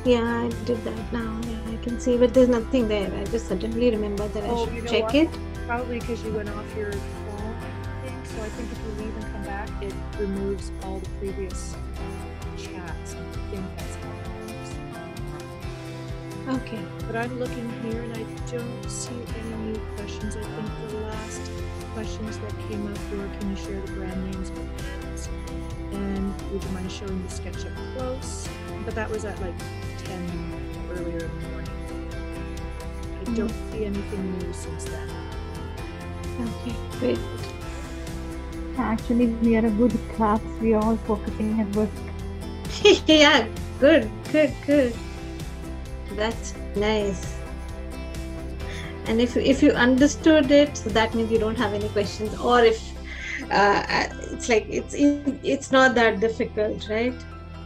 Yeah, I did that now. Yeah, I can see, but there's nothing there. I just suddenly remembered that I should check what? it. Probably because you went off your phone, I think. So I think if you leave and come back, it removes all the previous chats. I think that's how it works. Okay. But I'm looking here and I don't see any new questions. I think the last questions that came up were, can you share the brand names of pens? And would you mind showing the sketch up close? But that was at like 10 earlier in the morning. I don't see anything new since then. Okay, great. Actually, we are a good class. We are all focusing at work. Yeah, good. That's nice. And if you understood it, so that means you don't have any questions. Or if it's like it's not that difficult, right?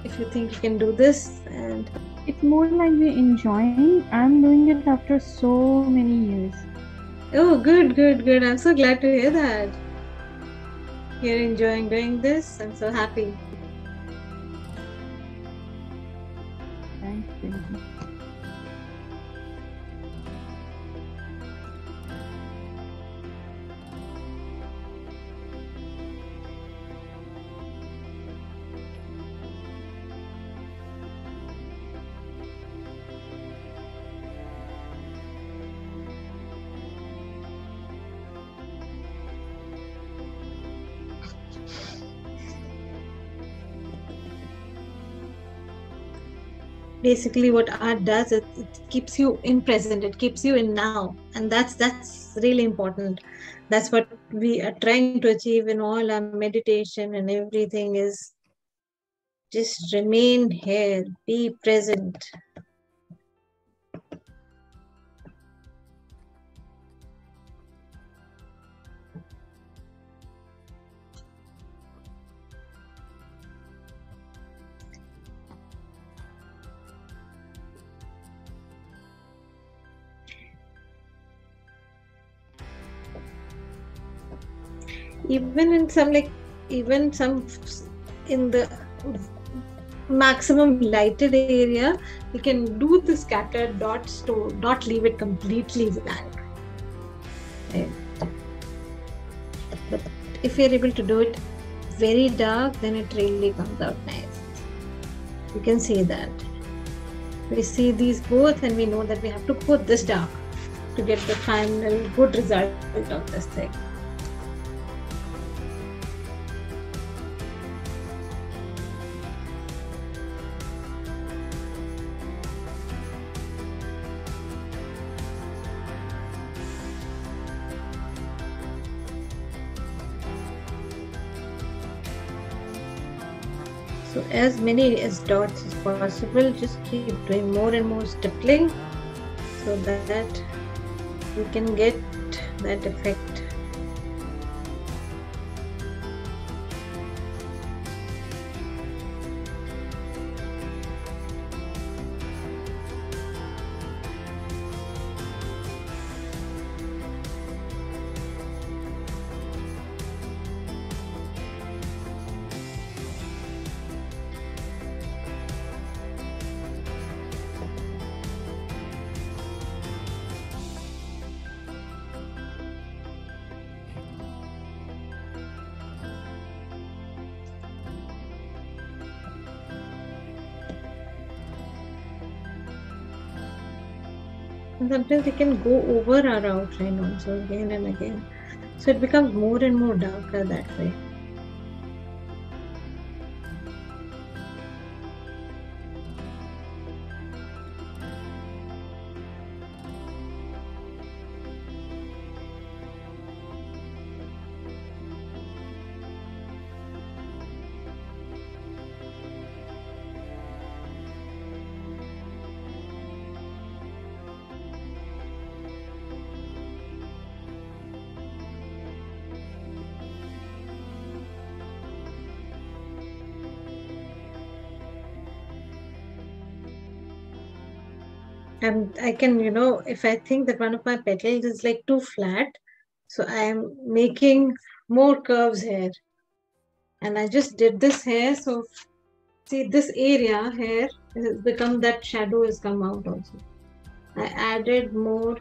If you think you can do this, and it's more like we're enjoying. I'm doing it after so many years. Oh, good. I'm so glad to hear that. You're enjoying doing this. I'm so happy. Thanks, baby. Basically what art does, it keeps you in present, it keeps you in now, and that's really important. That's what we are trying to achieve in all our meditation and everything, is just remain here, be present. Even in the maximum lighted area, you can do the scattered dots to not leave it completely blank. Right? But if you're able to do it very dark, then it really comes out nice. You can see that. We see these both and we know that we have to put this dark to get the final good result of this thing. So as many as dots as possible, just keep doing more and more stippling so that you can get that effect. And sometimes we can go over our outline also again and again. So it becomes more and more darker that way. And I can, if I think that one of my petals is like too flat, so I am making more curves here. And I just did this here. So see, this area here has become that shadow has come out also. I added more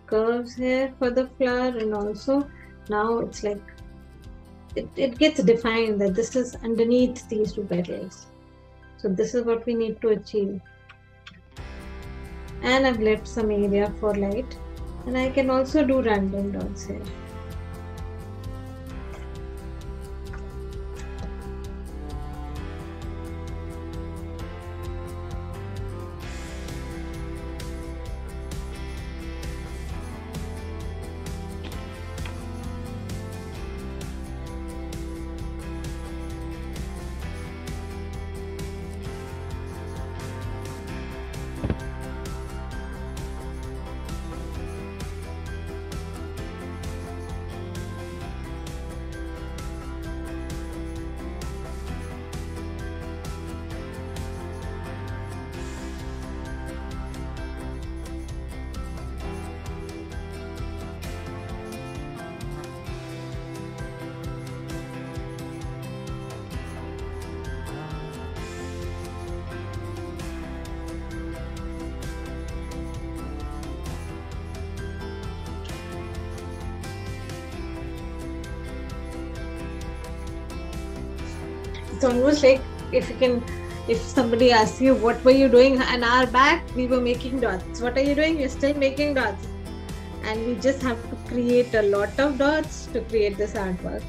curves here for the flower, and also now it's like it gets defined that this is underneath these two petals. So this is what we need to achieve. And I've left some area for light, and I can also do random dots here. It's almost like if somebody asks you, what were you doing an hour back? We were making dots. What are you doing? You're still making dots. And we just have to create a lot of dots to create this artwork.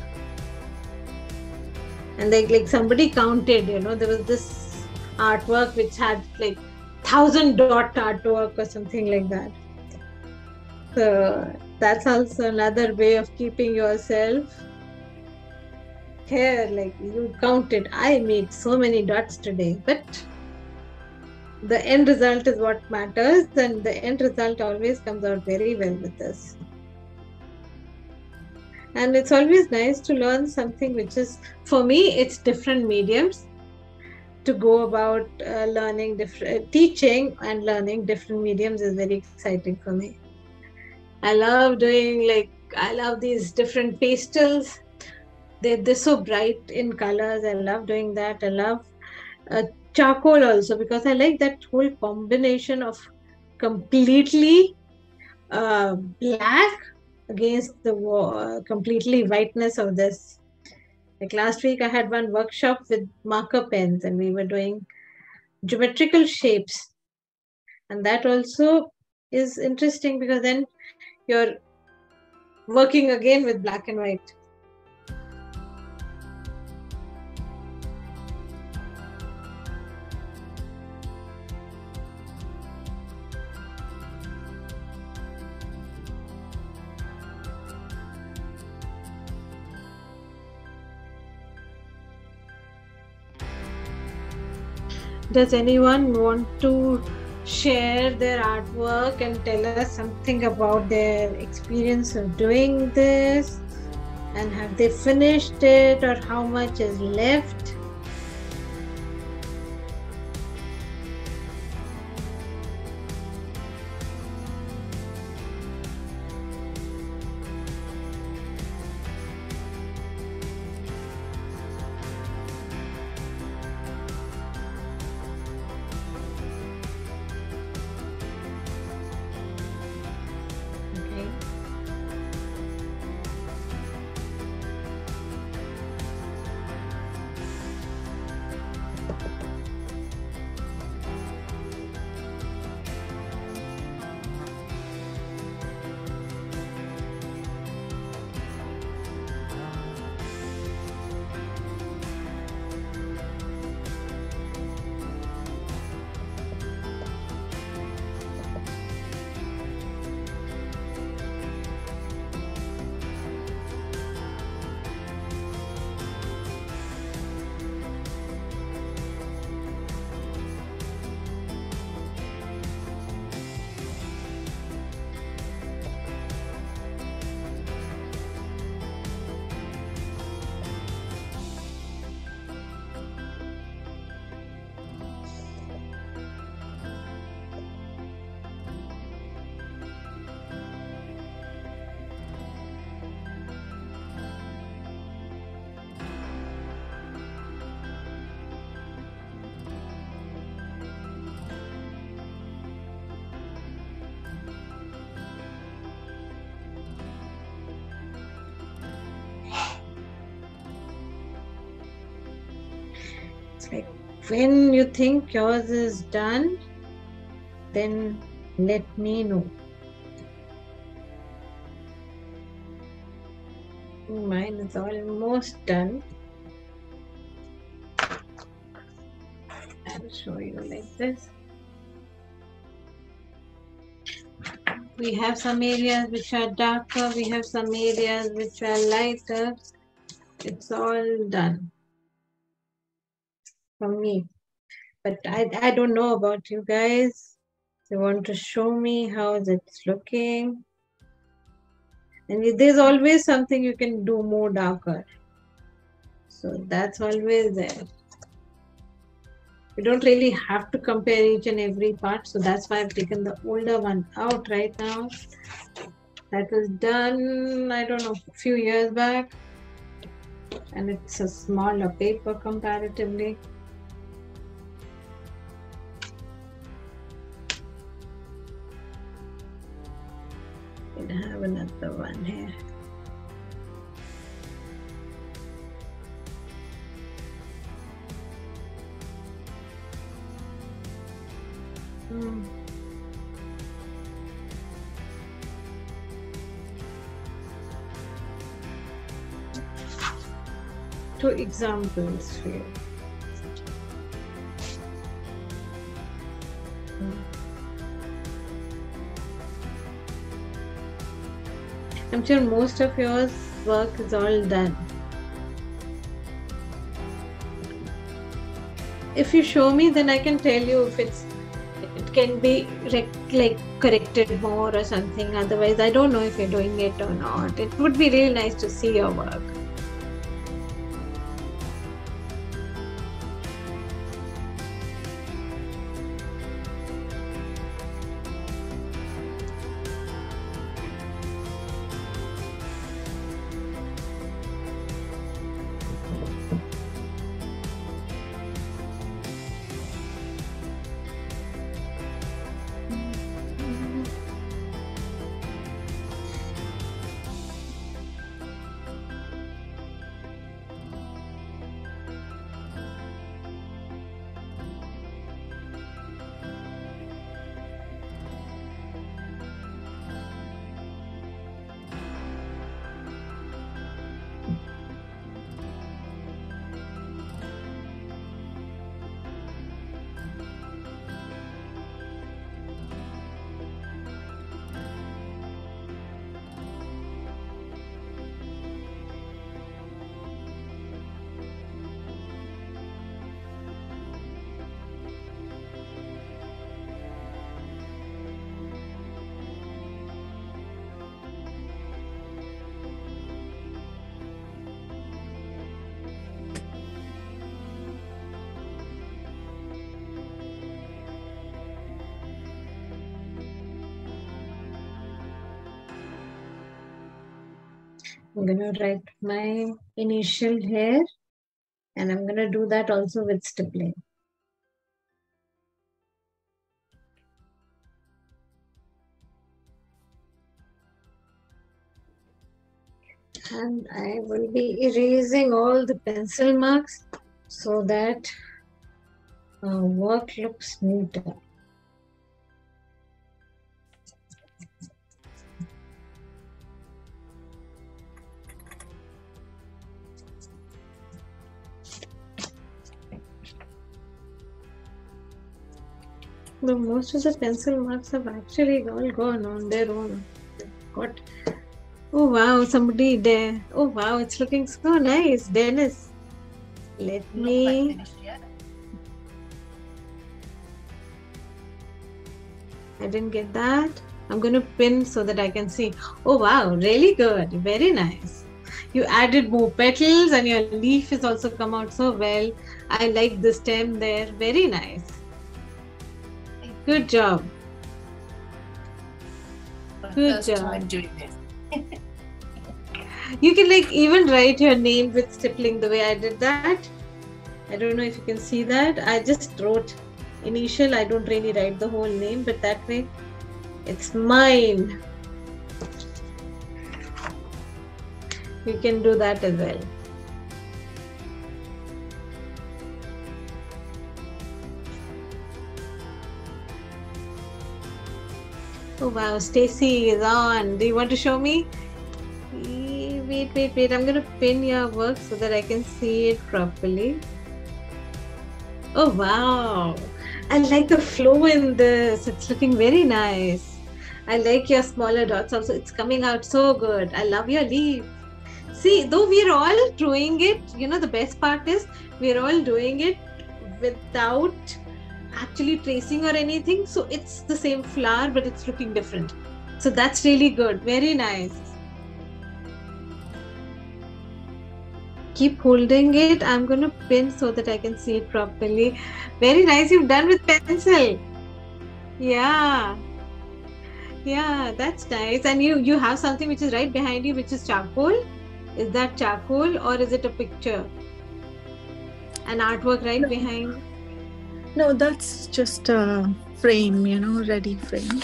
And like somebody counted, there was this artwork which had like 1,000 dot artwork or something like that. So that's also another way of keeping yourself here, like you counted, I made so many dots today, but the end result is what matters, and the end result always comes out very well with this. And it's always nice to learn something which is, for me, it's different mediums to go about learning teaching and learning different mediums is very exciting for me. I love doing I love these different pastels. They're so bright in colors. I love doing that. I love charcoal also, because I like that whole combination of completely black against the completely whiteness of this. Like last week I had one workshop with marker pens, and we were doing geometrical shapes, and that also is interesting because then you're working again with black and white. Does anyone want to share their artwork and tell us something about their experience of doing this? And have they finished it, or how much is left? Like when you think yours is done, then let me know. Mine is almost done. I'll show you like this. We have some areas which are darker, we have some areas which are lighter. It's all done for me. But I don't know about you guys. You want to show me how it's looking. And there's always something you can do more darker. So that's always there. You don't really have to compare each and every part. So that's why I've taken the older one out right now. That was done, I don't know, a few years back. And it's a smaller paper comparatively. I have another one here. Two examples for you. I'm sure most of yours work is all done. If you show me, then I can tell you if it can be like corrected more or something. Otherwise, I don't know if you're doing it or not. It would be really nice to see your work. I'm going to write my initial here, and I'm going to do that also with stippling. And I will be erasing all the pencil marks so that our work looks neater. But most of the pencil marks have actually all gone on their own. Got. Oh wow, somebody there. Oh wow, it's looking so nice. Dennis, let me. I didn't get that. I'm going to pin so that I can see. Oh wow, really good. Very nice. You added more petals and your leaf has also come out so well. I like the stem there. Very nice. Good job. Good job. Time doing this. You can like even write your name with stippling the way I did that. I don't know if you can see that. I just wrote initial. I don't really write the whole name, but that way it's mine. You can do that as well. Oh wow, Stacy is on. Do you want to show me? Wait. I'm going to pin your work so that I can see it properly. Oh wow. I like the flow in this. It's looking very nice. I like your smaller dots also. It's coming out so good. I love your leaf. See, though we're all doing it, the best part is we're all doing it without actually tracing or anything. So it's the same flower, but it's looking different. So that's really good. Very nice. Keep holding it. I'm going to pin so that I can see it properly. Very nice. You've done with pencil. Yeah, that's nice. And you have something which is right behind you, which is charcoal. Is that charcoal or is it a picture? An artwork right behind? No, that's just a frame, ready frame.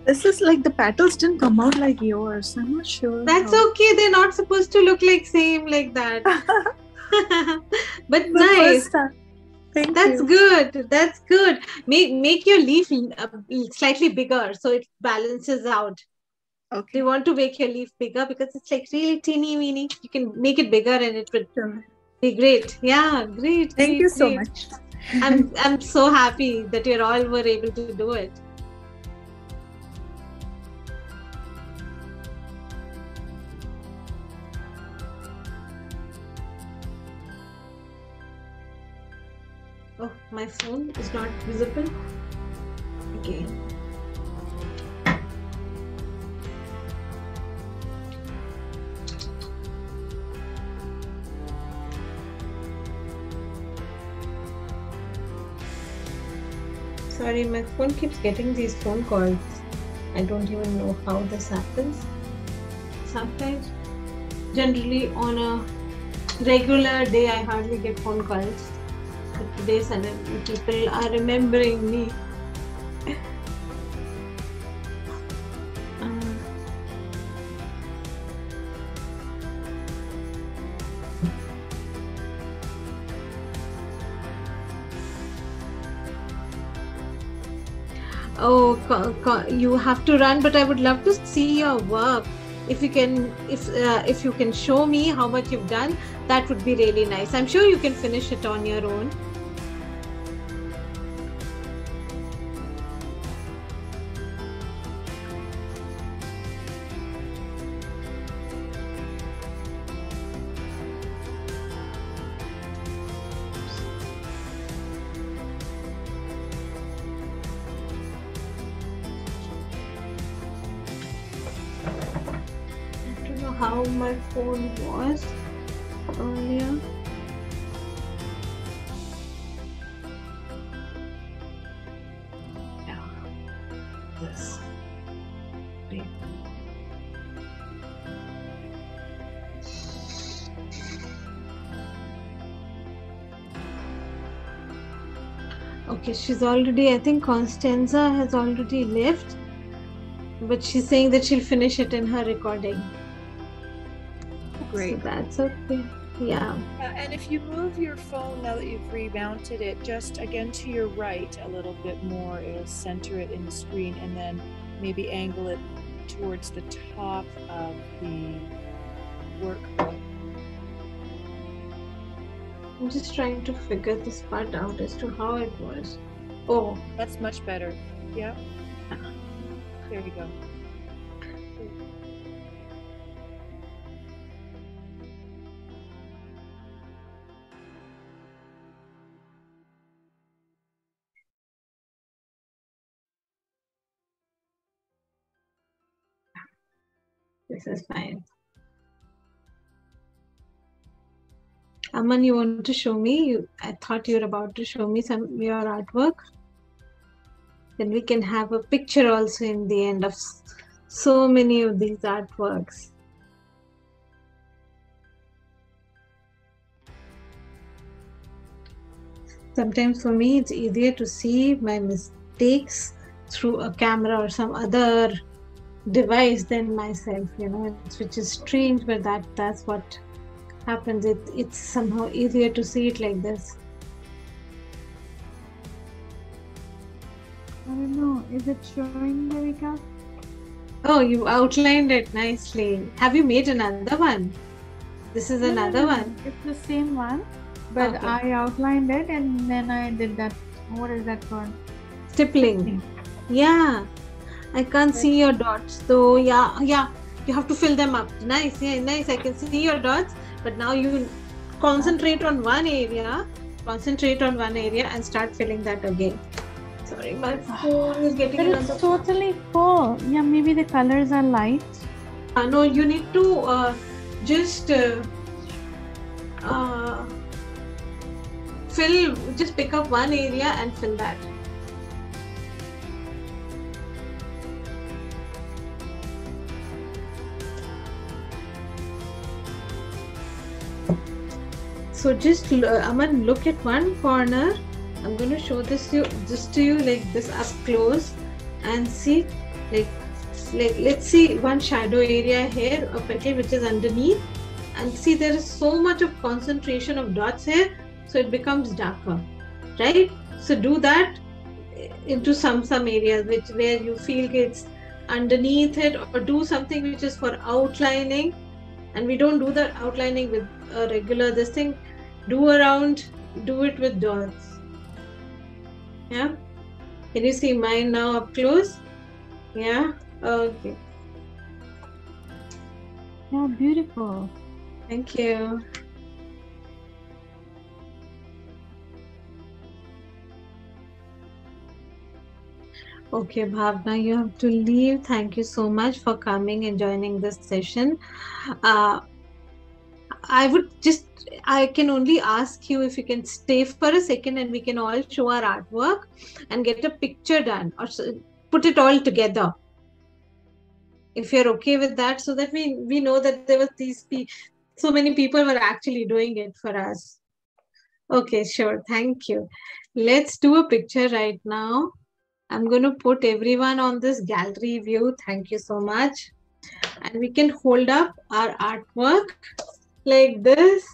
This is like the petals didn't come out like yours. I'm not sure. That's okay. They're not supposed to look like same like that. But nice. That's good. That's good. Make your leaf slightly bigger so it balances out. Okay. Do you want to make your leaf bigger because it's like really teeny weeny? You can make it bigger and it would be great. Yeah, great. Thank you so much. I'm so happy that you all were able to do it. Oh, my phone is not visible. Okay. Sorry, my phone keeps getting these phone calls. I don't even know how this happens. Sometimes, generally on a regular day, I hardly get phone calls. But today, suddenly people are remembering me. Oh, you have to run, but I would love to see your work. If you can show me how much you've done, that would be really nice. I'm sure you can finish it on your own. How my phone was earlier. Yeah, this. Okay, she's already, I think Constanza has already left, but she's saying that she'll finish it in her recording. Great. So that's okay. Yeah. And if you move your phone now that you've remounted it, just again to your right a little bit more, it'll center it in the screen, and then maybe angle it towards the top of the workbook. I'm just trying to figure this part out as to how it was. Oh, that's much better. Yeah. There you go. This is fine. Aman, you want to show me? I thought you were about to show me your artwork. Then we can have a picture also in the end of so many of these artworks. Sometimes for me, it's easier to see my mistakes through a camera or some other device than myself, which is strange, but that's what happens. It's somehow easier to see it like this. don't know. Is it showing, Devika? Oh, you outlined it nicely. Have you made another one? This is another one. It's the same one, but Okay. I outlined it and then I did that. What is that called? Stippling. Yeah. I can't see your dots. So yeah. You have to fill them up. Nice. Yeah, nice. I can see your dots. But now you concentrate on one area. Concentrate on one area and start filling that again. Sorry, my phone is getting But another. it's totally full. Yeah, maybe the colors are light. No, you need to just fill. Just pick up one area and fill that. So just Aman, look at one corner. I'm going to show this to you like this up close, and see like let's see one shadow area here, okay, which is underneath, and see there is so much of concentration of dots here, so it becomes darker, right? So do that into some areas where you feel it's underneath it, or do something which is for outlining. And we don't do the outlining with a regular this thing. Do it with dots. Yeah. Can you see mine now up close? Yeah. Okay. Yeah, beautiful. Thank you. Okay, Bhavna, you have to leave. Thank you so much for coming and joining this session. I can only ask you if you can stay for a second and we can all show our artwork and get a picture done, or put it all together. If you're okay with that, so that we know that there was so many people were actually doing it for us. Okay, sure. Thank you. Let's do a picture right now. I'm going to put everyone on this gallery view. Thank you so much. And we can hold up our artwork like this.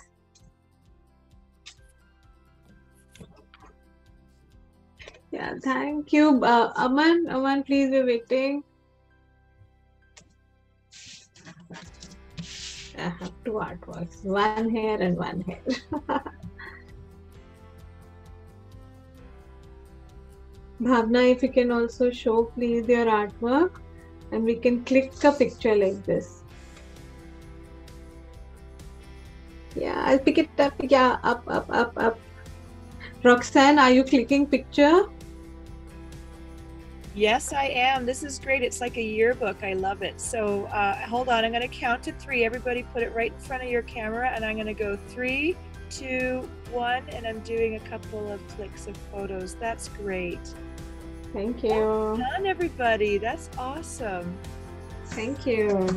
Yeah, thank you. Aman, please be waiting. I have two artworks, one here and one here. Bhavna, if you can also show please your artwork, and we can click a picture like this. Yeah, I'll pick it up. Yeah, up. Roxanne, are you clicking picture? Yes, I am. This is great. It's like a yearbook. I love it. So hold on. I'm going to count to 3. Everybody put it right in front of your camera, and I'm going to go 3, 2, 1, and I'm doing a couple of clicks of photos. That's great. Thank you. Well done, everybody. That's awesome. Thank you.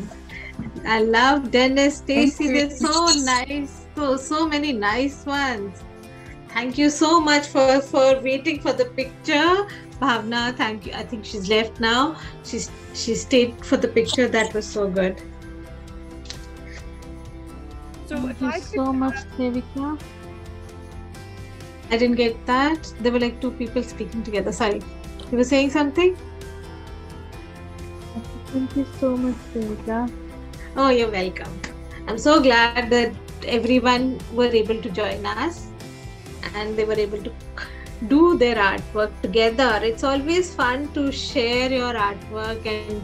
I love Dennis, Stacy. They're so nice. So many nice ones. Thank you so much for waiting for the picture. Bhavna, thank you. I think she's left now. She stayed for the picture. That was so good. So Thank if you I so much, Devika. I didn't get that. There were like two people speaking together. Sorry. You were saying something? Thank you so much, Devika. Oh, you're welcome. I'm so glad that everyone were able to join us and they were able to do their artwork together. It's always fun to share your artwork and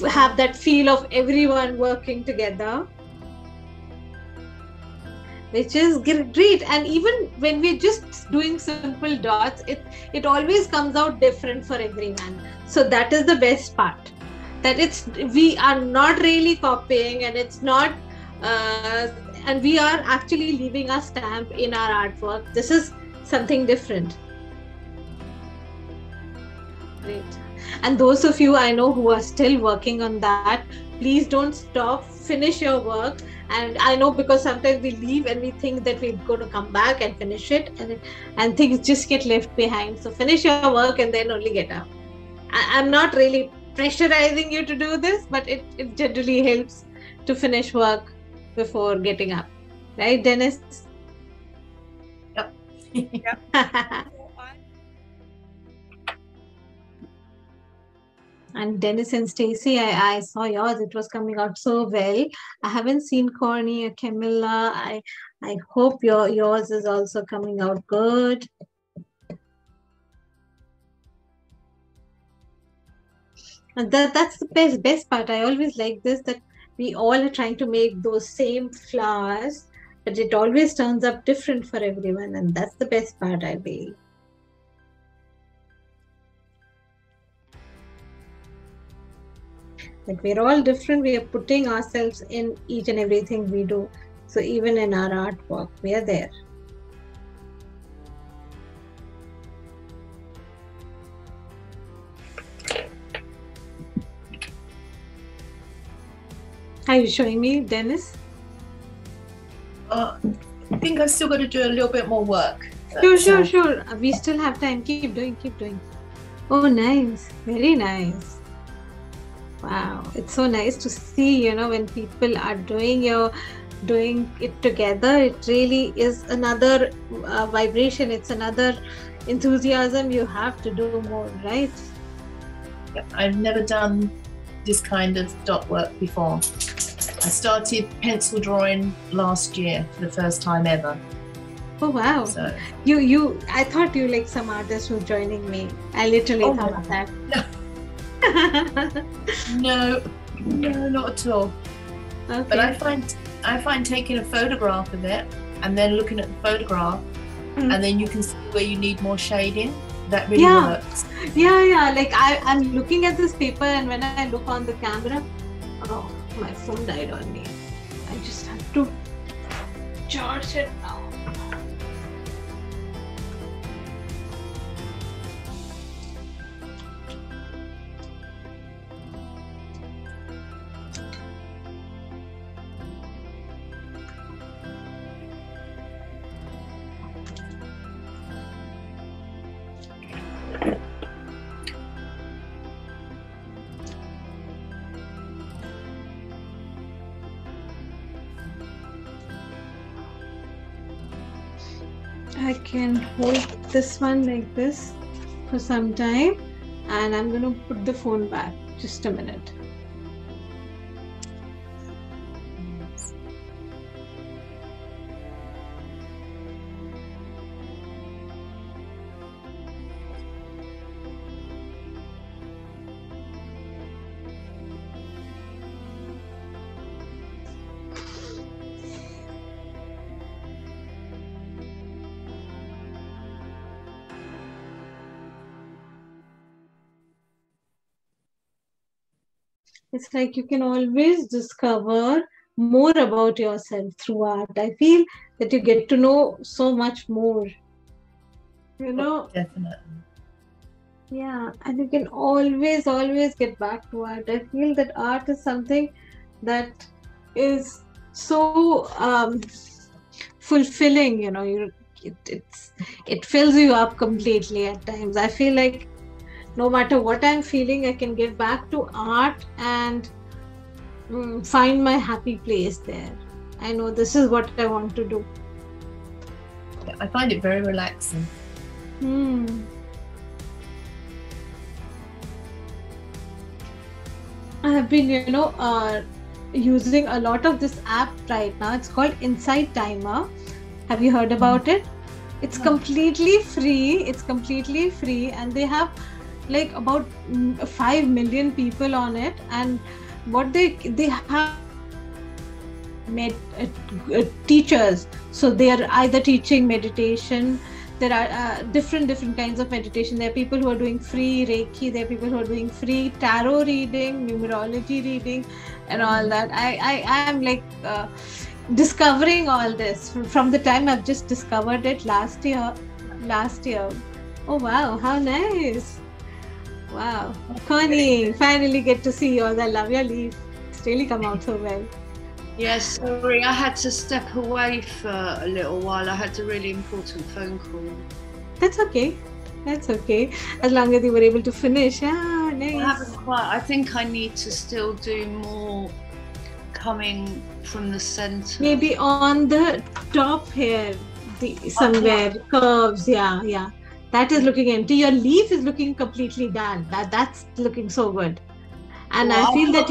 have that feel of everyone working together, which is great. And even when we're just doing simple dots, it always comes out different for everyone. So that is the best part, that we are not really copying, and it's not and we are actually leaving a stamp in our artwork. This is something different. Great. And those of you I know who are still working on that, please don't stop. Finish your work. And I know, because sometimes we leave and we think that we're going to come back and finish it, and things just get left behind. So finish your work and then only get up. I'm not really pressurizing you to do this, but it generally helps to finish work before getting up. Right, Dennis? Yep. And Dennis and Stacy, I saw yours. It was coming out so well. I haven't seen Corny or Camilla. I hope yours is also coming out good. And that's the best part. I always like this, that we all are trying to make those same flowers, but it always turns up different for everyone, and that's the best part, I believe. Like, we're all different. We are putting ourselves in each and everything we do. So even in our artwork, we are there. Are you showing me, Dennis? I think I've still got to do a little bit more work. Sure. We still have time. Keep doing. Oh, nice. Very nice. Wow. It's so nice to see, when people are doing it together. It really is another vibration. It's another enthusiasm. You have to do more, right? I've never done this kind of dot work before. I started pencil drawing last year for the first time ever. Oh wow! So I thought you like some artist who joining me. I literally thought that. No, not at all. Okay. But I find taking a photograph of it and then looking at the photograph, and then you can see where you need more shading. That really works. Yeah. Like I'm looking at this paper, and when I look on the camera, oh, my phone died on me. I just have to charge it now. I can hold this one like this for some time, and I'm going to put the phone back. Just a minute. It's like you can always discover more about yourself through art. I feel that you get to know so much more. Definitely. Yeah, and you can always get back to art. I feel that art is something that is so fulfilling. It fills you up completely at times. I feel like no matter what I'm feeling, I can get back to art and find my happy place there. I know this is what I want to do. Yeah, I find it very relaxing. I have been, using a lot of this app right now. It's called Insight Timer. Have you heard about it? It's completely free. And they have like about 5 million people on it, and what they have teachers, so they are either teaching meditation. There are different kinds of meditation. There are people who are doing free Reiki, there are people who are doing free tarot reading, numerology reading, and all that. I am like discovering all this from the time I've just discovered it last year. Oh wow, how nice. Wow, Connie, finally get to see yours. I love your leaf. It's really come out so well. Yes, sorry, I had to step away for a little while. I had a really important phone call. That's okay. As long as you were able to finish. Ah, nice. I haven't quite. I think I need to still do more coming from the center. Maybe on the top here, somewhere curves. Yeah. That is looking empty. Your leaf is looking completely dull. That's looking so good. And Well, I feel that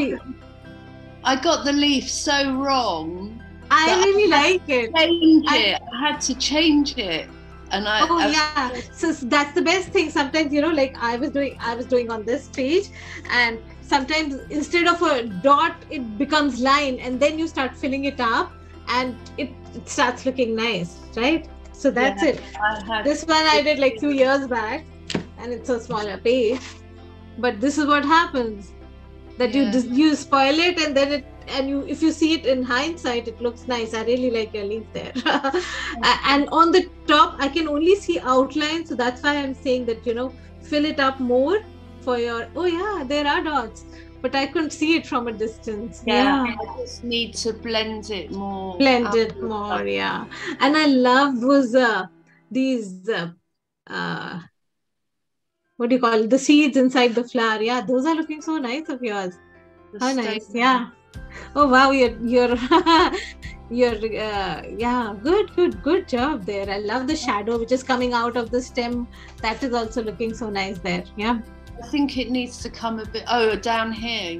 I got the leaf so wrong. I really like it. I had to change it. And yeah, so that's the best thing. Sometimes, you know, like I was doing on this page, and sometimes instead of a dot it becomes line, and then you start filling it up and it starts looking nice, right? So that's it. This one I did like 2 years back, and it's a smaller page, but this is what happens, that you spoil it, and then if you see it in hindsight, it looks nice. I really like your leaf there. And on the top, I can only see outline. So that's why I'm saying that, you know, fill it up more for your, oh yeah, there are dots, but I couldn't see it from a distance. I just need to blend it more. Yeah. And I love these, what do you call it? The seeds inside the flower. Yeah, those are looking so nice of yours. How nice. Yeah. Oh wow, you're good job there. I love the shadow which is coming out of the stem. That is also looking so nice there. Yeah, I think it needs to come a bit down here.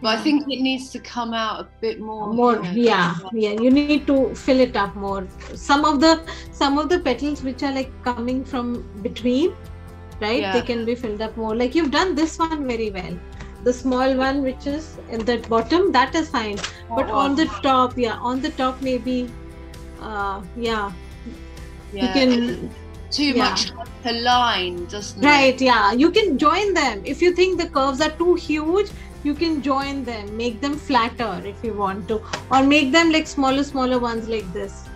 But I think it needs to come out a bit more. Yeah, you need to fill it up more. Some of the petals which are like coming from between, right, they can be filled up more. Like you've done this one very well. The small one which is in the bottom, that is fine, but on the top, maybe you can too much like a line, doesn't it? Right, yeah, you can join them. If you think the curves are too huge, you can join them, make them flatter if you want to, or make them like smaller ones like this.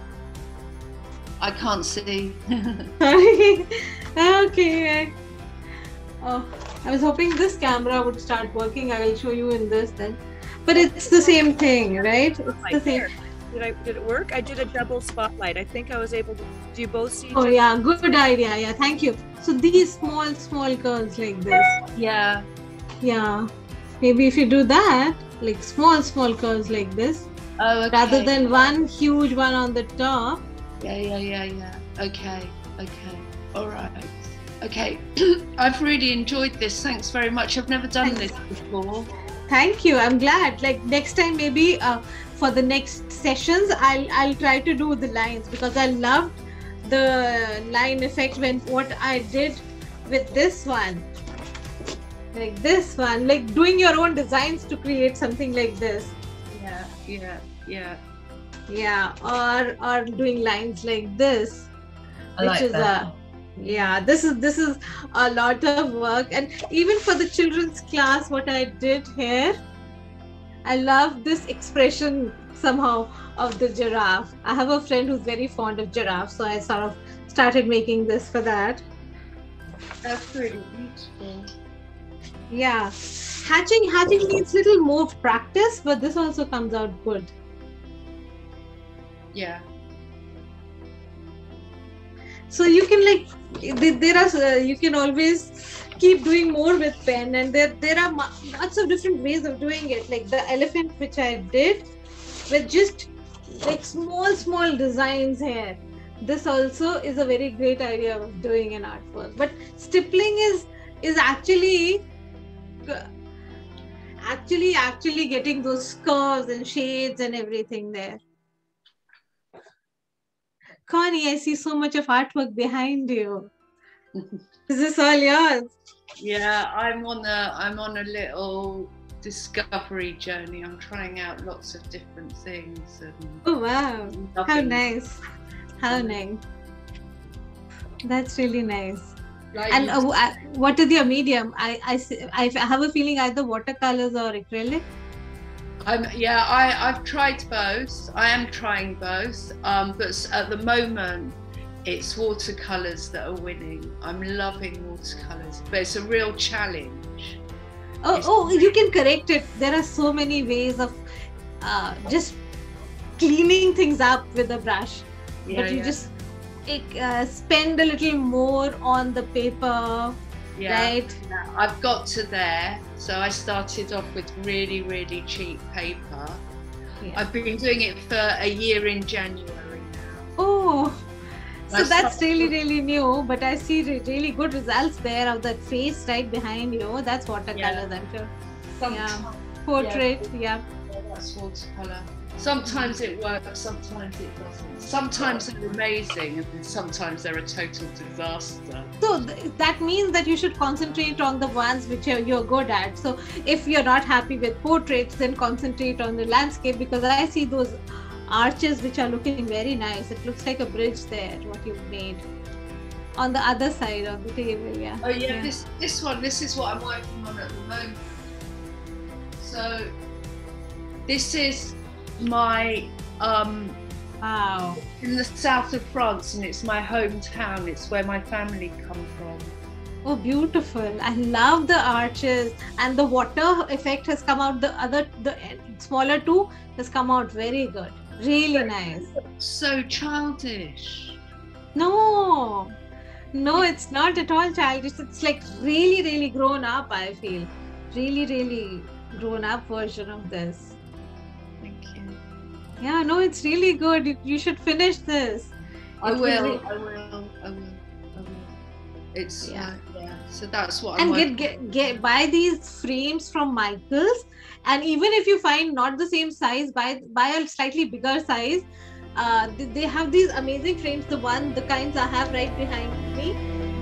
I can't see. Sorry. Okay. Oh, I was hoping this camera would start working. I will show you in this then. But it's the same thing, right? It's the same. Did it work? I did a double spotlight. I think I was able to. Do you both see? Oh yeah, good idea. Yeah, thank you. So these small curls like this. Yeah. Maybe if you do that, like small curls like this. Oh, okay. Rather than one huge one on the top. Yeah. Okay. All right. Okay, I've really enjoyed this. Thanks very much. I've never done this before. Thank you. I'm glad. Like next time, maybe for the next sessions, I'll try to do the lines, because I loved the line effect when what I did with this one. Like this one, like doing your own designs to create something like this. Yeah, or doing lines like this, which is this is a lot of work. And even for the children's class, what I did here, I love this expression somehow of the giraffe. I have a friend who's very fond of giraffes, so I sort of started making this for that. That's really beautiful. Yeah, hatching needs little more practice, but this also comes out good. Yeah. So you can you can always keep doing more with pen, and there are lots of different ways of doing it. Like the elephant which I did with just like small designs here. This also is a very great idea of doing an artwork. But stippling is actually getting those curves and shades and everything there. Connie, I see so much of artwork behind you. Is this all yours? Yeah, I'm on a little discovery journey. I'm trying out lots of different things. Oh wow! How nice! How nice! That's really nice. Like, and what is your medium? I have a feeling either watercolors or acrylic. I've tried both. I am trying both, but at the moment it's watercolors that are winning. I'm loving watercolors, but it's a real challenge. Oh, you can correct it. There are so many ways of just cleaning things up with a brush, but you just spend a little more on the paper. Right? Yeah, I've got to there. So I started off with really, really cheap paper. Yeah. I've been doing it for a year in January now. Oh, So that's really new, but I see really good results there of that face right behind you. That's watercolors, I'm sure. Portrait, that's watercolor. Sometimes it works, sometimes it doesn't. Sometimes they're amazing, and sometimes they're a total disaster. So that means that you should concentrate on the ones which you're good at. So if you're not happy with portraits, then concentrate on the landscape, because I see those arches which are looking very nice. It looks like a bridge there, what you've made on the other side of the table. Oh yeah, this one, this is what I'm working on at the moment. So this is my wow, in the south of France, and it's my hometown. It's where my family come from. Oh, beautiful. I love the arches, and the water effect has come out. The smaller two has come out very good. Really nice. So childish. No, it's not at all childish. It's like really grown up, I feel. Really grown up version of this. Thank you. Yeah, no, it's really good. You should finish this. I will. It's so that's what I'm and get buy these frames from Michael's, and even if you find not the same size, buy a slightly bigger size. They have these amazing frames. The kinds I have right behind me,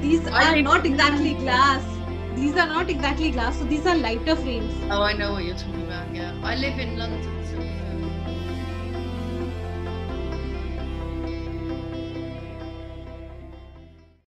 these are not exactly glass. These are not exactly glass, so these are lighter frames. Oh, I know what you're talking about. Yeah, I live in London, so